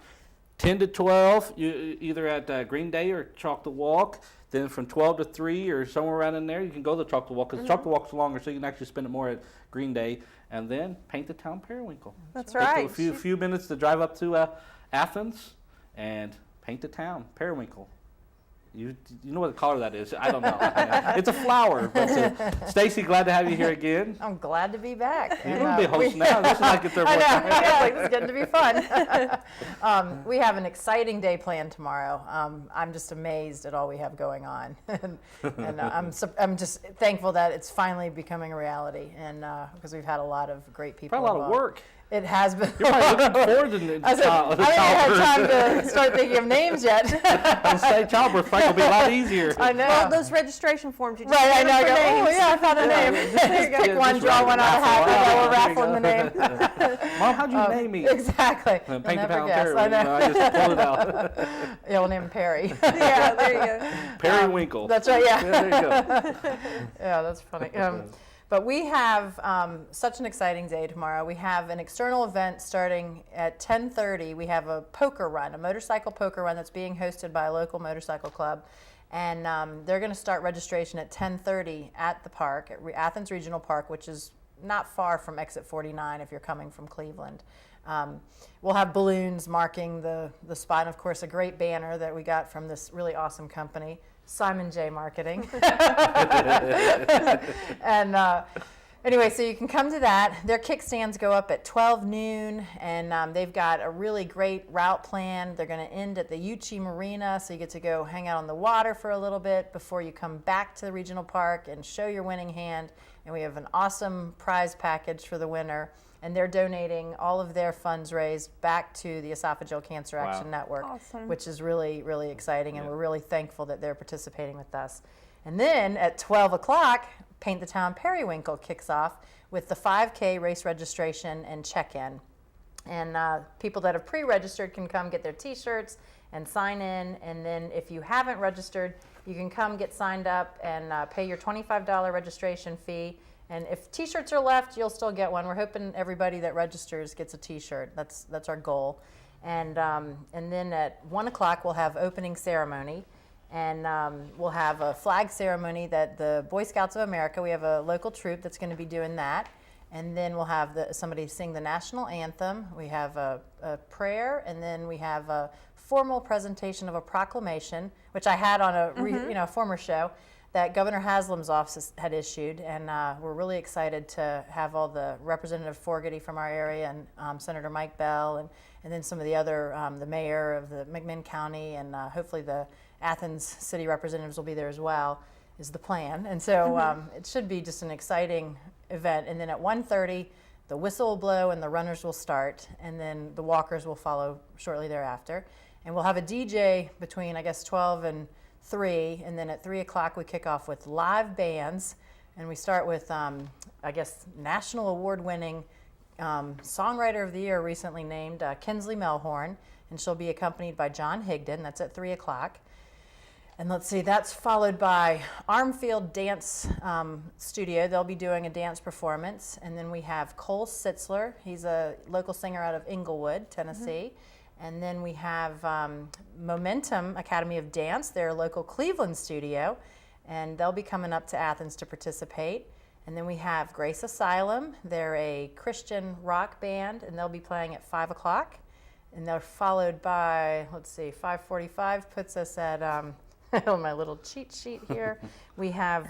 10 to 12, you either at Green Day or Chalk the Walk. Then from 12 to 3 or somewhere around in there, you can go to Chalk the Walk because Chalk the Walk's longer, so you can actually spend it more at Green Day. And then Paint the Town Periwinkle. That's Take right. a few minutes to drive up to Athens and paint the town, Periwinkle. You know what color that is? I don't know. It's a flower. But Stacy, glad to have you here again. I'm glad to be back. You're going to be a host now. This is like your third one. I know. Yeah, like, this is getting to be fun. We have an exciting day planned tomorrow. I'm just amazed at all we have going on, and I'm just thankful that it's finally becoming a reality, and because we've had a lot of great people. Probably a lot of work. It has been. You're probably looking forward to the I haven't had time to start thinking of names yet. I'll say childbirth probably will be a lot easier. I know. Well, those registration forms, you just right, I know. names. Oh, yeah, I found a name. Just pick one, draw one out of a hat, and we're raffling the name. Mom, how'd you name me? Exactly. Paint You'll the never pound guess. Perry. I know. I just pulled it out. Yeah, we'll name him Perry. Yeah, there you go. Periwinkle. That's right, yeah. There you go. Yeah, that's funny. But we have such an exciting day tomorrow. We have an external event starting at 10:30. We have a poker run, a motorcycle poker run that's being hosted by a local motorcycle club. And they're going to start registration at 10:30 at the park, at Athens Regional Park, which is not far from exit 49 if you're coming from Cleveland. We'll have balloons marking the spot, and of course a great banner that we got from this really awesome company, Simon J. Marketing. And anyway, so you can come to that. Their kickstands go up at 12 noon, and they've got a really great route plan. They're going to end at the Uchi Marina, so you get to go hang out on the water for a little bit before you come back to the regional park and show your winning hand. And we have an awesome prize package for the winner. And they're donating all of their funds raised back to the Esophageal Cancer Action Network, which is really, really exciting, and we're really thankful that they're participating with us. And then at 12 o'clock, Paint the Town Periwinkle kicks off with the 5K race registration and check-in. And people that have pre-registered can come get their T-shirts and sign in, and then if you haven't registered, you can come get signed up and pay your $25 registration fee. And if T-shirts are left, you'll still get one. We're hoping everybody that registers gets a T-shirt. That's our goal. And then at 1 o'clock, we'll have opening ceremony. And we'll have a flag ceremony that the Boy Scouts of America, we have a local troop that's going to be doing that. And then we'll have somebody sing the national anthem. We have a prayer, and then we have a formal presentation of a proclamation, which I had on a former show that Governor Haslam's office had issued, and we're really excited to have all the Representative Fogarty from our area and Senator Mike Bell, and then some of the other, the mayor of the McMinn County, and hopefully the Athens city representatives will be there as well, is the plan. And so it should be just an exciting event. And then at 1:30, the whistle will blow and the runners will start, and then the walkers will follow shortly thereafter. And we'll have a DJ between, I guess, 12 and 3, and then at 3 o'clock we kick off with live bands, and we start with I guess national award-winning songwriter of the year recently named Kinsley Melhorn, and she'll be accompanied by John Higdon. That's at 3 o'clock. And let's see, that's followed by Armfield Dance Studio. They'll be doing a dance performance. And then we have Cole Sitzler. He's a local singer out of Inglewood, Tennessee. And then we have Momentum Academy of Dance, their local Cleveland studio, and they'll be coming up to Athens to participate. And then we have Grace Asylum. They're a Christian rock band, and they'll be playing at 5 o'clock. And they're followed by, let's see, 5:45 puts us at, on my little cheat sheet here, we have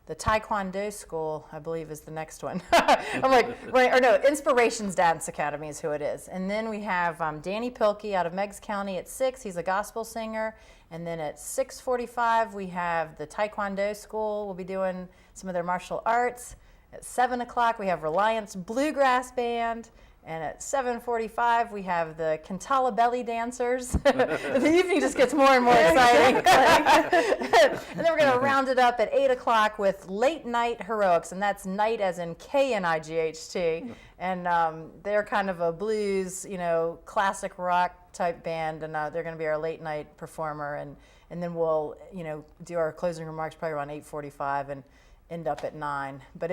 the Taekwondo School, I believe, is the next one. I'm like, wait, or no, Inspirations Dance Academy is who it is. And then we have Danny Pilkey out of Meigs County at 6. He's a gospel singer. And then at 6:45, we have the Taekwondo School. We'll be doing some of their martial arts. At 7 o'clock, we have Reliance Bluegrass Band. And at 7:45, we have the Cantala Belly Dancers. The evening just gets more and more exciting. And then we're going to round it up at 8 o'clock with Late Night Heroics, and that's night as in K-N-I-G-H-T. And they're kind of a blues, classic rock type band, and they're going to be our late night performer. And then we'll, do our closing remarks probably around 8:45 and end up at 9. But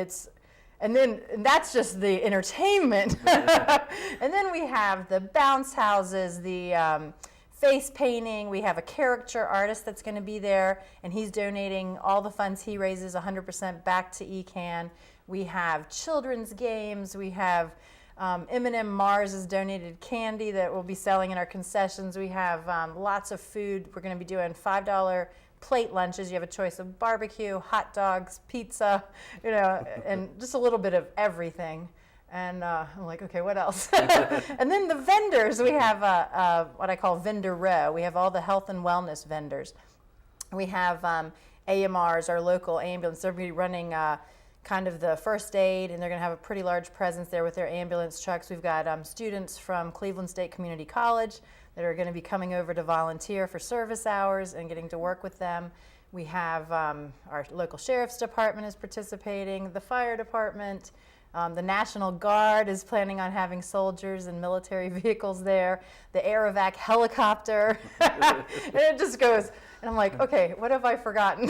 and that's just the entertainment. And then we have the bounce houses, the face painting. We have a caricature artist that's going to be there, and he's donating all the funds he raises 100% back to ECAN. We have children's games. We have M&M Mars has donated candy that we'll be selling in our concessions. We have lots of food. We're going to be doing $5 plate lunches. You have a choice of barbecue, hot dogs, pizza, and just a little bit of everything. And I'm like, okay, what else? And then the vendors, we have what I call vendor row. We have all the health and wellness vendors. We have AMRs, our local ambulance. They're going to be running kind of the first aid, and they're going to have a pretty large presence there with their ambulance trucks. We've got students from Cleveland State Community College that are going to be coming over to volunteer for service hours and getting to work with them. We have our local sheriff's department is participating, the fire department. The National Guard is planning on having soldiers and military vehicles there. The Aerovac helicopter. And it just goes. And I'm like, okay, what have I forgotten?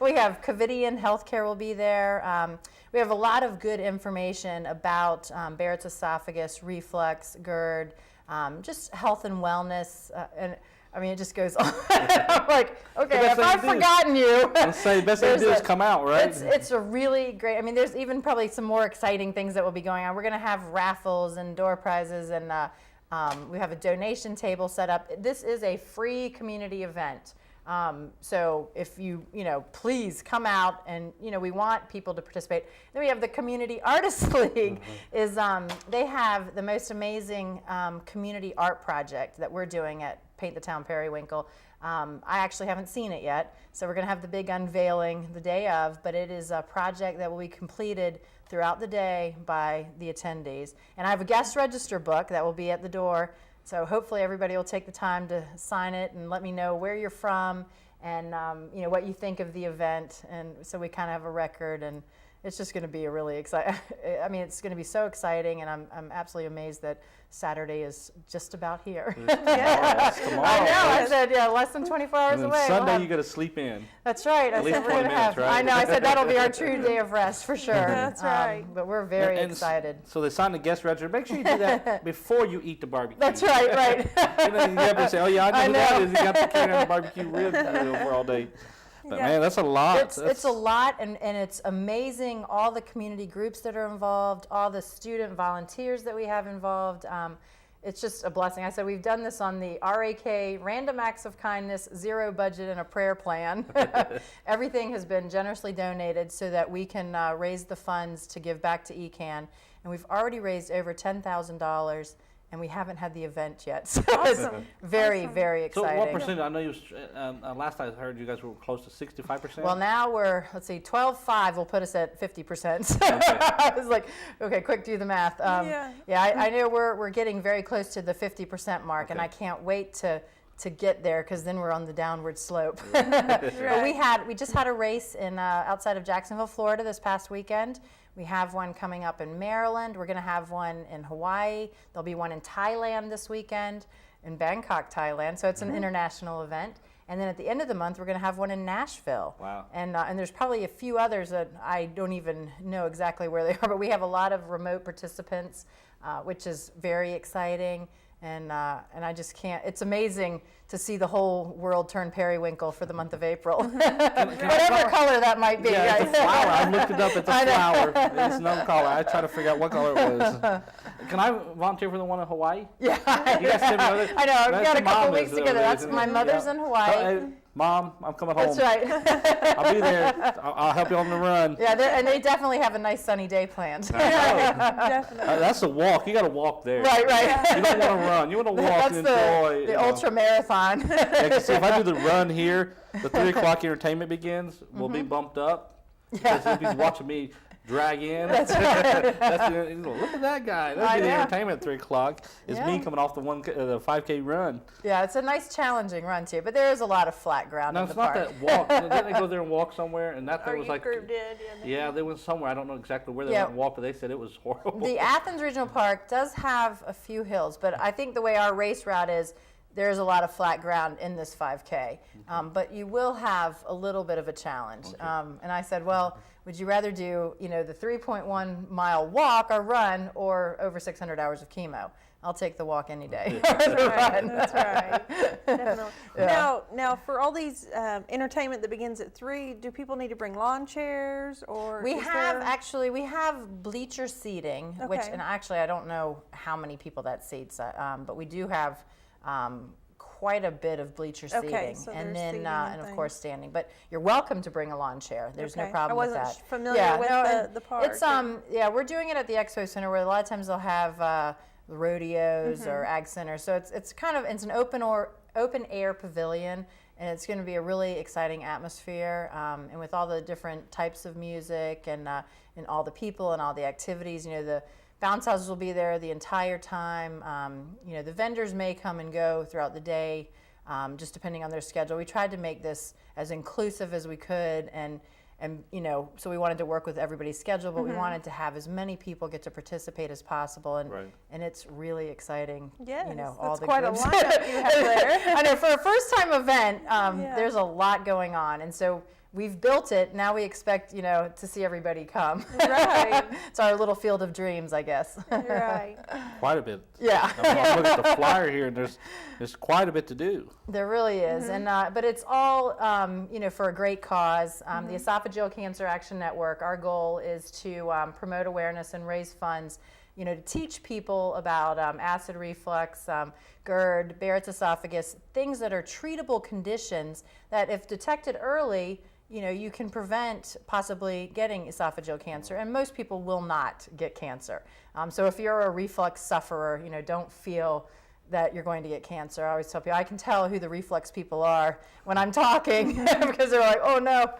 We have Covidian Healthcare will be there. We have a lot of good information about Barrett's esophagus, reflux, GERD, just health and wellness. And I mean, it just goes on. I'm like, okay, if I've forgotten you. Let's say the best thing to do is come out, right? It's a really great, I mean, there's even probably some more exciting things that will be going on. We're going to have raffles and door prizes, and we have a donation table set up. This is a free community event. So if you please come out, and we want people to participate. Then we have the Community Artists League. Is they have the most amazing community art project that we're doing at Paint the Town Periwinkle. I actually haven't seen it yet, so we're going to have the big unveiling the day of, but it is a project that will be completed throughout the day by the attendees. And I have a guest register book that will be at the door, so hopefully everybody will take the time to sign it and let me know where you're from and what you think of the event, and so we kind of have a record. And it's just going to be a really exciting, I mean, it's going to be so exciting, and I'm absolutely amazed that Saturday is just about here. Yeah. Tomorrow, I know, I said, less than 24 hours and then away. Sunday you got to sleep in. That's right. I said we're going to have, right? I know, I said that'll be our true day of rest for sure. That's right. But we're very excited. So they sign the guest register. Make sure you do that before you eat the barbecue. That's right. You have to say, oh yeah, I know who that is. You got the carrying on the barbecue ribs over all day. But man, that's a lot. It's a lot, and it's amazing, all the community groups that are involved, all the student volunteers that we have involved. It's just a blessing. I said we've done this on the RAK, Random Acts of Kindness, zero budget, and a prayer plan. Everything has been generously donated so that we can raise the funds to give back to ECAN. And we've already raised over $10,000. And we haven't had the event yet, so it's very, very exciting. So what percent? I know you. Last I heard, you guys were close to 65%. Well, now we're 12.5 will put us at 50%. I was like, okay, quick, do the math. I know we're getting very close to the 50% mark, and I can't wait to get there, because then we're on the downward slope. But we just had a race in outside of Jacksonville, Florida this past weekend. We have one coming up in Maryland. We're going to have one in Hawaii. There'll be one in Thailand this weekend, in Bangkok, Thailand. So it's an international event. And then at the end of the month, we're going to have one in Nashville. Wow. And there's probably a few others that I don't even know exactly where they are, but we have a lot of remote participants, which is very exciting. And I just can't, it's amazing to see the whole world turn periwinkle for the month of April. Whatever color that might be. Yeah, it's a flower. I looked it up. It's a flower. It's no color. I tried to figure out what color it was. Can I volunteer for the one in Hawaii? Yeah. You guys send me over? I know. We've got a couple weeks together. That's my mother's in Hawaii. Hey, Mom, I'm coming home. That's right. I'll be there. I'll help you on the run. Yeah, and they definitely have a nice sunny day planned. Definitely. That's a walk. You got to walk there. Right. You don't want to run. You want to walk and enjoy. The ultra marathon. Yeah, see, if I do the run here, the 3 o'clock entertainment begins. We'll be bumped up. Because he's watching me drag in. That's right. Look at that guy. That'll be the entertainment at 3 o'clock. It's me coming off the 5K run. Yeah, it's a nice challenging run too, but there is a lot of flat ground in the park. No, it's not that walk. Didn't they go there and walk somewhere? And that thing was like, group did. Yeah, they went somewhere. I don't know exactly where they went and walked, but they said it was horrible. The Athens Regional Park does have a few hills, but I think the way our race route is, there's a lot of flat ground in this 5K, but you will have a little bit of a challenge. Okay. And I said, well, would you rather do, the 3.1 mile walk or run, or over 600 hours of chemo? I'll take the walk any day. That's right. That's right. Definitely. Yeah. Now, for all these entertainment that begins at 3, do people need to bring lawn chairs, or we have bleacher seating, which, and actually I don't know how many people that seats, but we do have quite a bit of bleacher seating, so and there's then seating and of course standing. But you're welcome to bring a lawn chair. There's no problem with that. I wasn't familiar with the park. It's we're doing it at the Expo Center, where a lot of times they'll have rodeos or ag centers. So it's an open air pavilion, and it's going to be a really exciting atmosphere. And with all the different types of music and all the people and all the activities, the bounce houses will be there the entire time. The vendors may come and go throughout the day, just depending on their schedule. We tried to make this as inclusive as we could, and so we wanted to work with everybody's schedule, but we wanted to have as many people get to participate as possible, and it's really exciting. Yes, all that's the quite groups. a lineup you have there. I know, for a first-time event, there's a lot going on, and so we've built it. Now we expect, to see everybody come. Right. It's our little field of dreams, I guess. Right. Quite a bit. Yeah. I'm looking at the flyer here, and there's quite a bit to do. There really is, and but it's all for a great cause. The Esophageal Cancer Action Network. Our goal is to promote awareness and raise funds, to teach people about acid reflux, GERD, Barrett's esophagus, things that are treatable conditions that, if detected early, you can prevent possibly getting esophageal cancer, and most people will not get cancer. So if you're a reflux sufferer, don't feel that you're going to get cancer. I always tell people, I can tell who the reflux people are when I'm talking because they're like, oh no.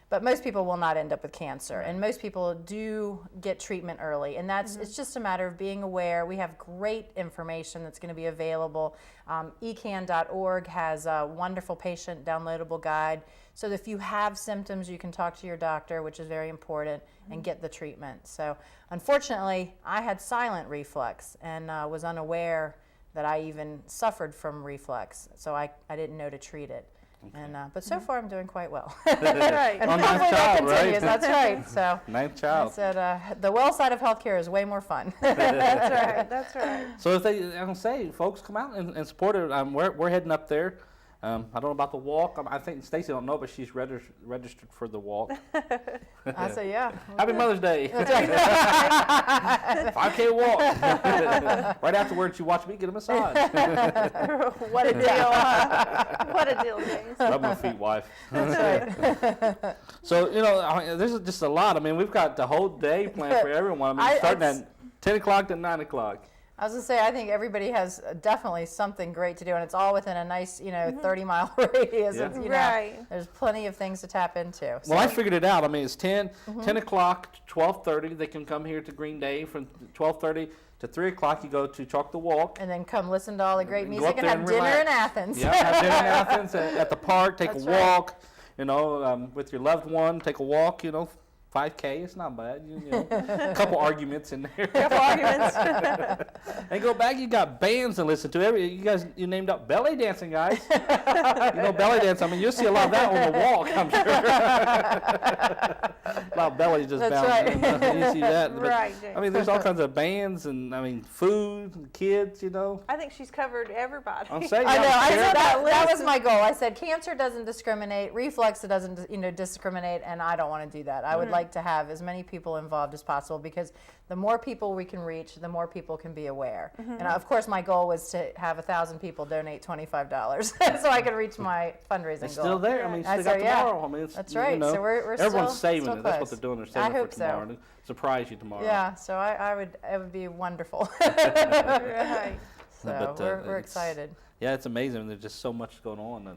But most people will not end up with cancer, and most people do get treatment early, and it's just a matter of being aware. We have great information that's going to be available. ecan.org has a wonderful patient downloadable guide, so that if you have symptoms, you can talk to your doctor, which is very important, and get the treatment. So unfortunately, I had silent reflux and was unaware that I even suffered from reflux, so I didn't know to treat it. And but so far I'm doing quite well. Right. And Nice hopefully that job, continues. right? That's right. So Nice job. I said the well side of healthcare is way more fun. That's right. That's right. So if I'm say, folks, come out and support it. We're heading up there. I don't know about the walk. I think Stacy don't know, but she's registered for the walk. I say, yeah. Happy Mother's Day. 5K walk. Right afterwards, you watch me get a massage. What a deal. What a deal, James. Rub my feet, wife. That's right. So, there's just a lot. I mean, we've got the whole day planned for everyone. I mean, starting at 10 o'clock to 9 o'clock. I was going to say, I think everybody has definitely something great to do, and it's all within a nice, 30-mile radius. Yeah. It's, Right. There's plenty of things to tap into. Well, I figured it out. I mean, it's 10 o'clock to 12:30. They can come here to Green Day. From 12:30 to 3 o'clock, you go to Chalk the Walk. And then come listen to all the great Go music up and there have dinner relax. in Athens. Yeah, have dinner in Athens at the park. Take That's a walk. With your loved one. Take a walk. 5K, it's not bad. A couple arguments in there. Couple arguments. And go back, you got bands to listen to. You named up belly dancing, guys. Belly dance. I mean, you'll see a lot of that on the walk, I'm sure. A lot of bellies just That's bouncing. right. You see that. But, Right, James. I mean, there's all kinds of bands and, food and kids, I think she's covered everybody. I'm saying, I know. I share said that. that was my goal. I said cancer doesn't discriminate, reflux doesn't discriminate, and I don't want to do that. I would like to have as many people involved as possible, because the more people we can reach, the more people can be aware. And of course, my goal was to have 1,000 people donate $25 so I could reach my fundraising It's goal. still there. I mean, you still got tomorrow. I mean, it's, that's right. So we're everyone's still saving it. That's what close. they're doing. They're I saving it hope for tomorrow. so. To surprise you tomorrow. Yeah. So it would be wonderful. Right. So we're excited. Yeah, it's amazing. There's just so much going on,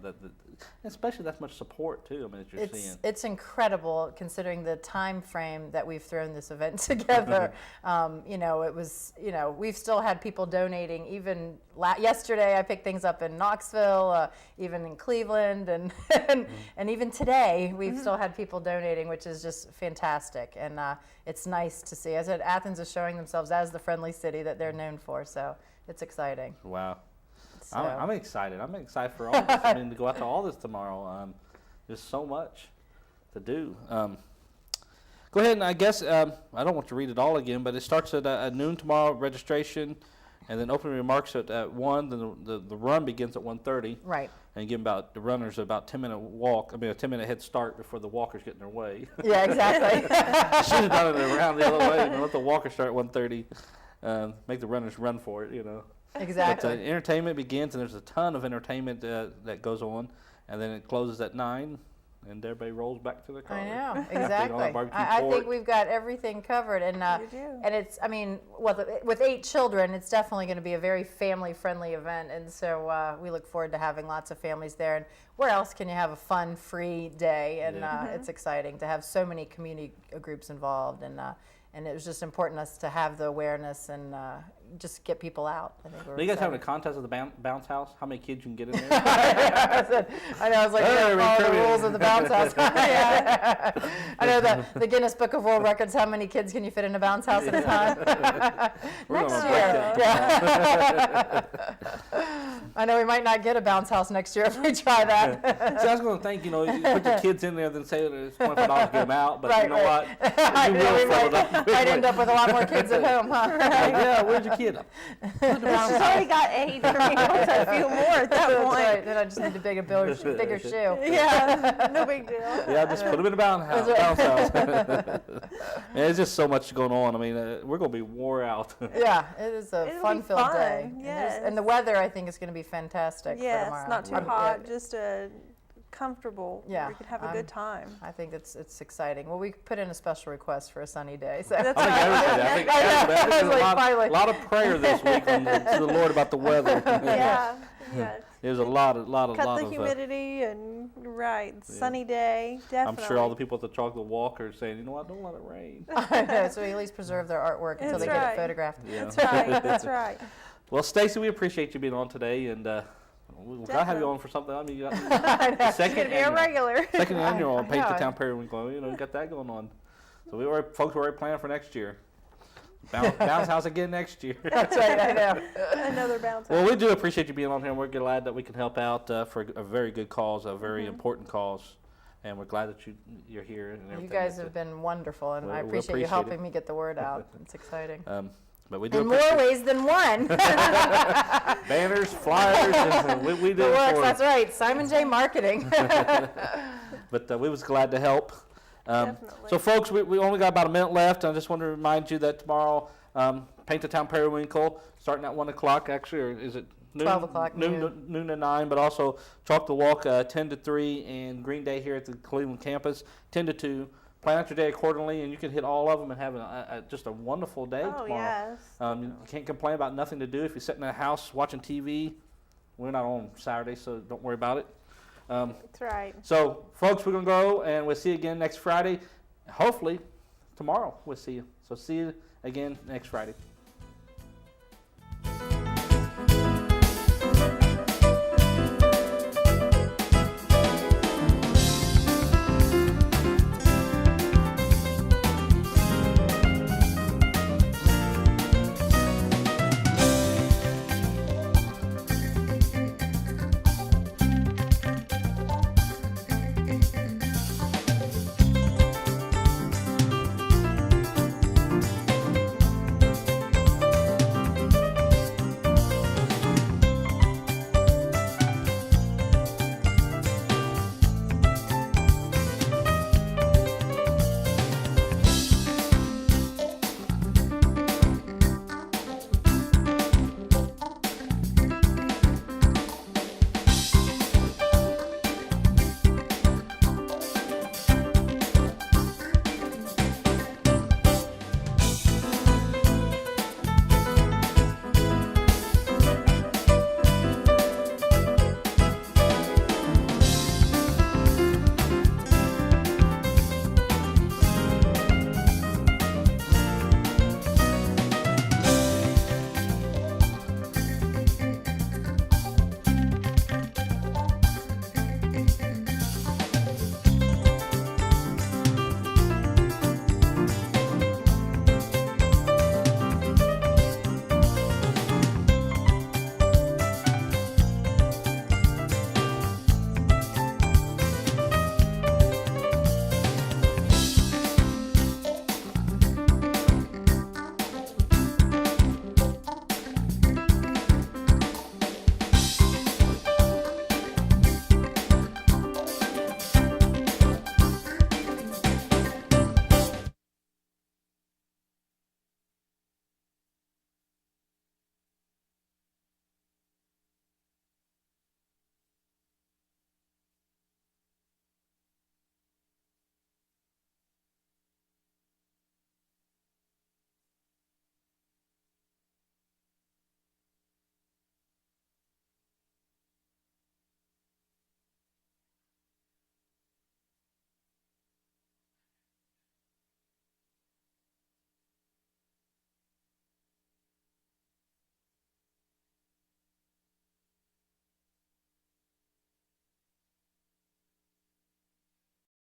especially that much support too. I mean, that you're seeing. It's incredible considering the time frame that we've thrown this event together. It was, we've still had people donating. Even yesterday, I picked things up in Knoxville, even in Cleveland, and and even today, we've still had people donating, which is just fantastic. And it's nice to see. I said, Athens is showing themselves as the friendly city that they're known for. So it's exciting. Wow. So. I'm excited. I'm excited for all this. I mean, to go out to all this tomorrow. There's so much to do. Go ahead and I guess I don't want to read it all again, but it starts at noon tomorrow. Registration. And then opening remarks at 1, then the run begins at 1:30. Right. And give the runners about 10-minute walk. I mean, a 10-minute head start before the walkers get in their way. Yeah, exactly. Should have done it around the other way and let the walkers start at 1:30. Make the runners run for it, you know. Exactly. But entertainment begins, and there's a ton of entertainment that goes on, and then it closes at 9. And everybody rolls back to their car. I know, exactly. I think we've got everything covered, and it's, I mean, with 8 children, it's definitely going to be a very family-friendly event, and so we look forward to having lots of families there. And where else can you have a fun, free day? And it's exciting to have so many community groups involved, and it was just important us to have the awareness and just get people out. I think are you guys having a contest at the bounce house? How many kids you can get in there? I know, I was like, all the rules of the bounce house. Yeah. I know the Guinness Book of World Records, how many kids can you fit in a bounce house at a time? Next year. Yeah. I know we might not get a bounce house next year if we try that. So I was going to think, you put the kids in there, then say it's $25 to get them out, but you know what? We might end up with a lot more kids at home, huh? Yeah, where's your kid? She's already got 8. I mean, what's a few more at that point? Right. Then I just need a bigger shoe. Yeah, no big deal. Yeah, just put them in a bounce house. Man, it's just so much going on. I mean, we're going to be wore out. Yeah, it is a fun-filled day. Yes. And the weather, I think, is going to be fantastic for tomorrow. Yes, not too hot, just a comfortable. Yeah, we could have a good time. I think it's exciting. Well, we put in a special request for a sunny day. So. That's I think a lot of prayer this week to the Lord about the weather. Yeah. There's a lot of cut the humidity and sunny day. Definitely. I'm sure all the people at the chocolate walk are saying, you know what, don't let it rain. I know, so we at least preserve their artwork until they get it photographed. Yeah. That's right. That's right. Well, Stacy, we appreciate you being on today, and we'll have you on for something. I mean, you got second annual on Paint the Town Periwinkle. You got that going on. So folks were already planning for next year. Bounce house again next year. That's right, I know. Another bounce house. Well, we do appreciate you being on here, and we're glad that we can help out for a very good cause, a very important cause. And we're glad that you're here. And everything. You guys have been wonderful, and I appreciate you helping me get the word out. It's exciting. But we do in more ways than one. Banners, flyers, we do it works. That's right. Simon J. Marketing. But we was glad to help. Definitely. So, folks, we only got about a minute left. I just want to remind you that tomorrow, Paint the Town Periwinkle, starting at 1 o'clock, actually, or is it noon? 12 o'clock. Noon to 9, but also Chalk the Walk 10 to 3, and Green Day here at the Cleveland campus 10 to 2. Plan out your day accordingly, and you can hit all of them and have just a wonderful day tomorrow. Yes. You can't complain about nothing to do. If you're sitting in a house watching TV, we're not on Saturday, so don't worry about it. That's right. So, folks, we're going to go, and we'll see you again next Friday. Hopefully, tomorrow we'll see you. So see you again next Friday.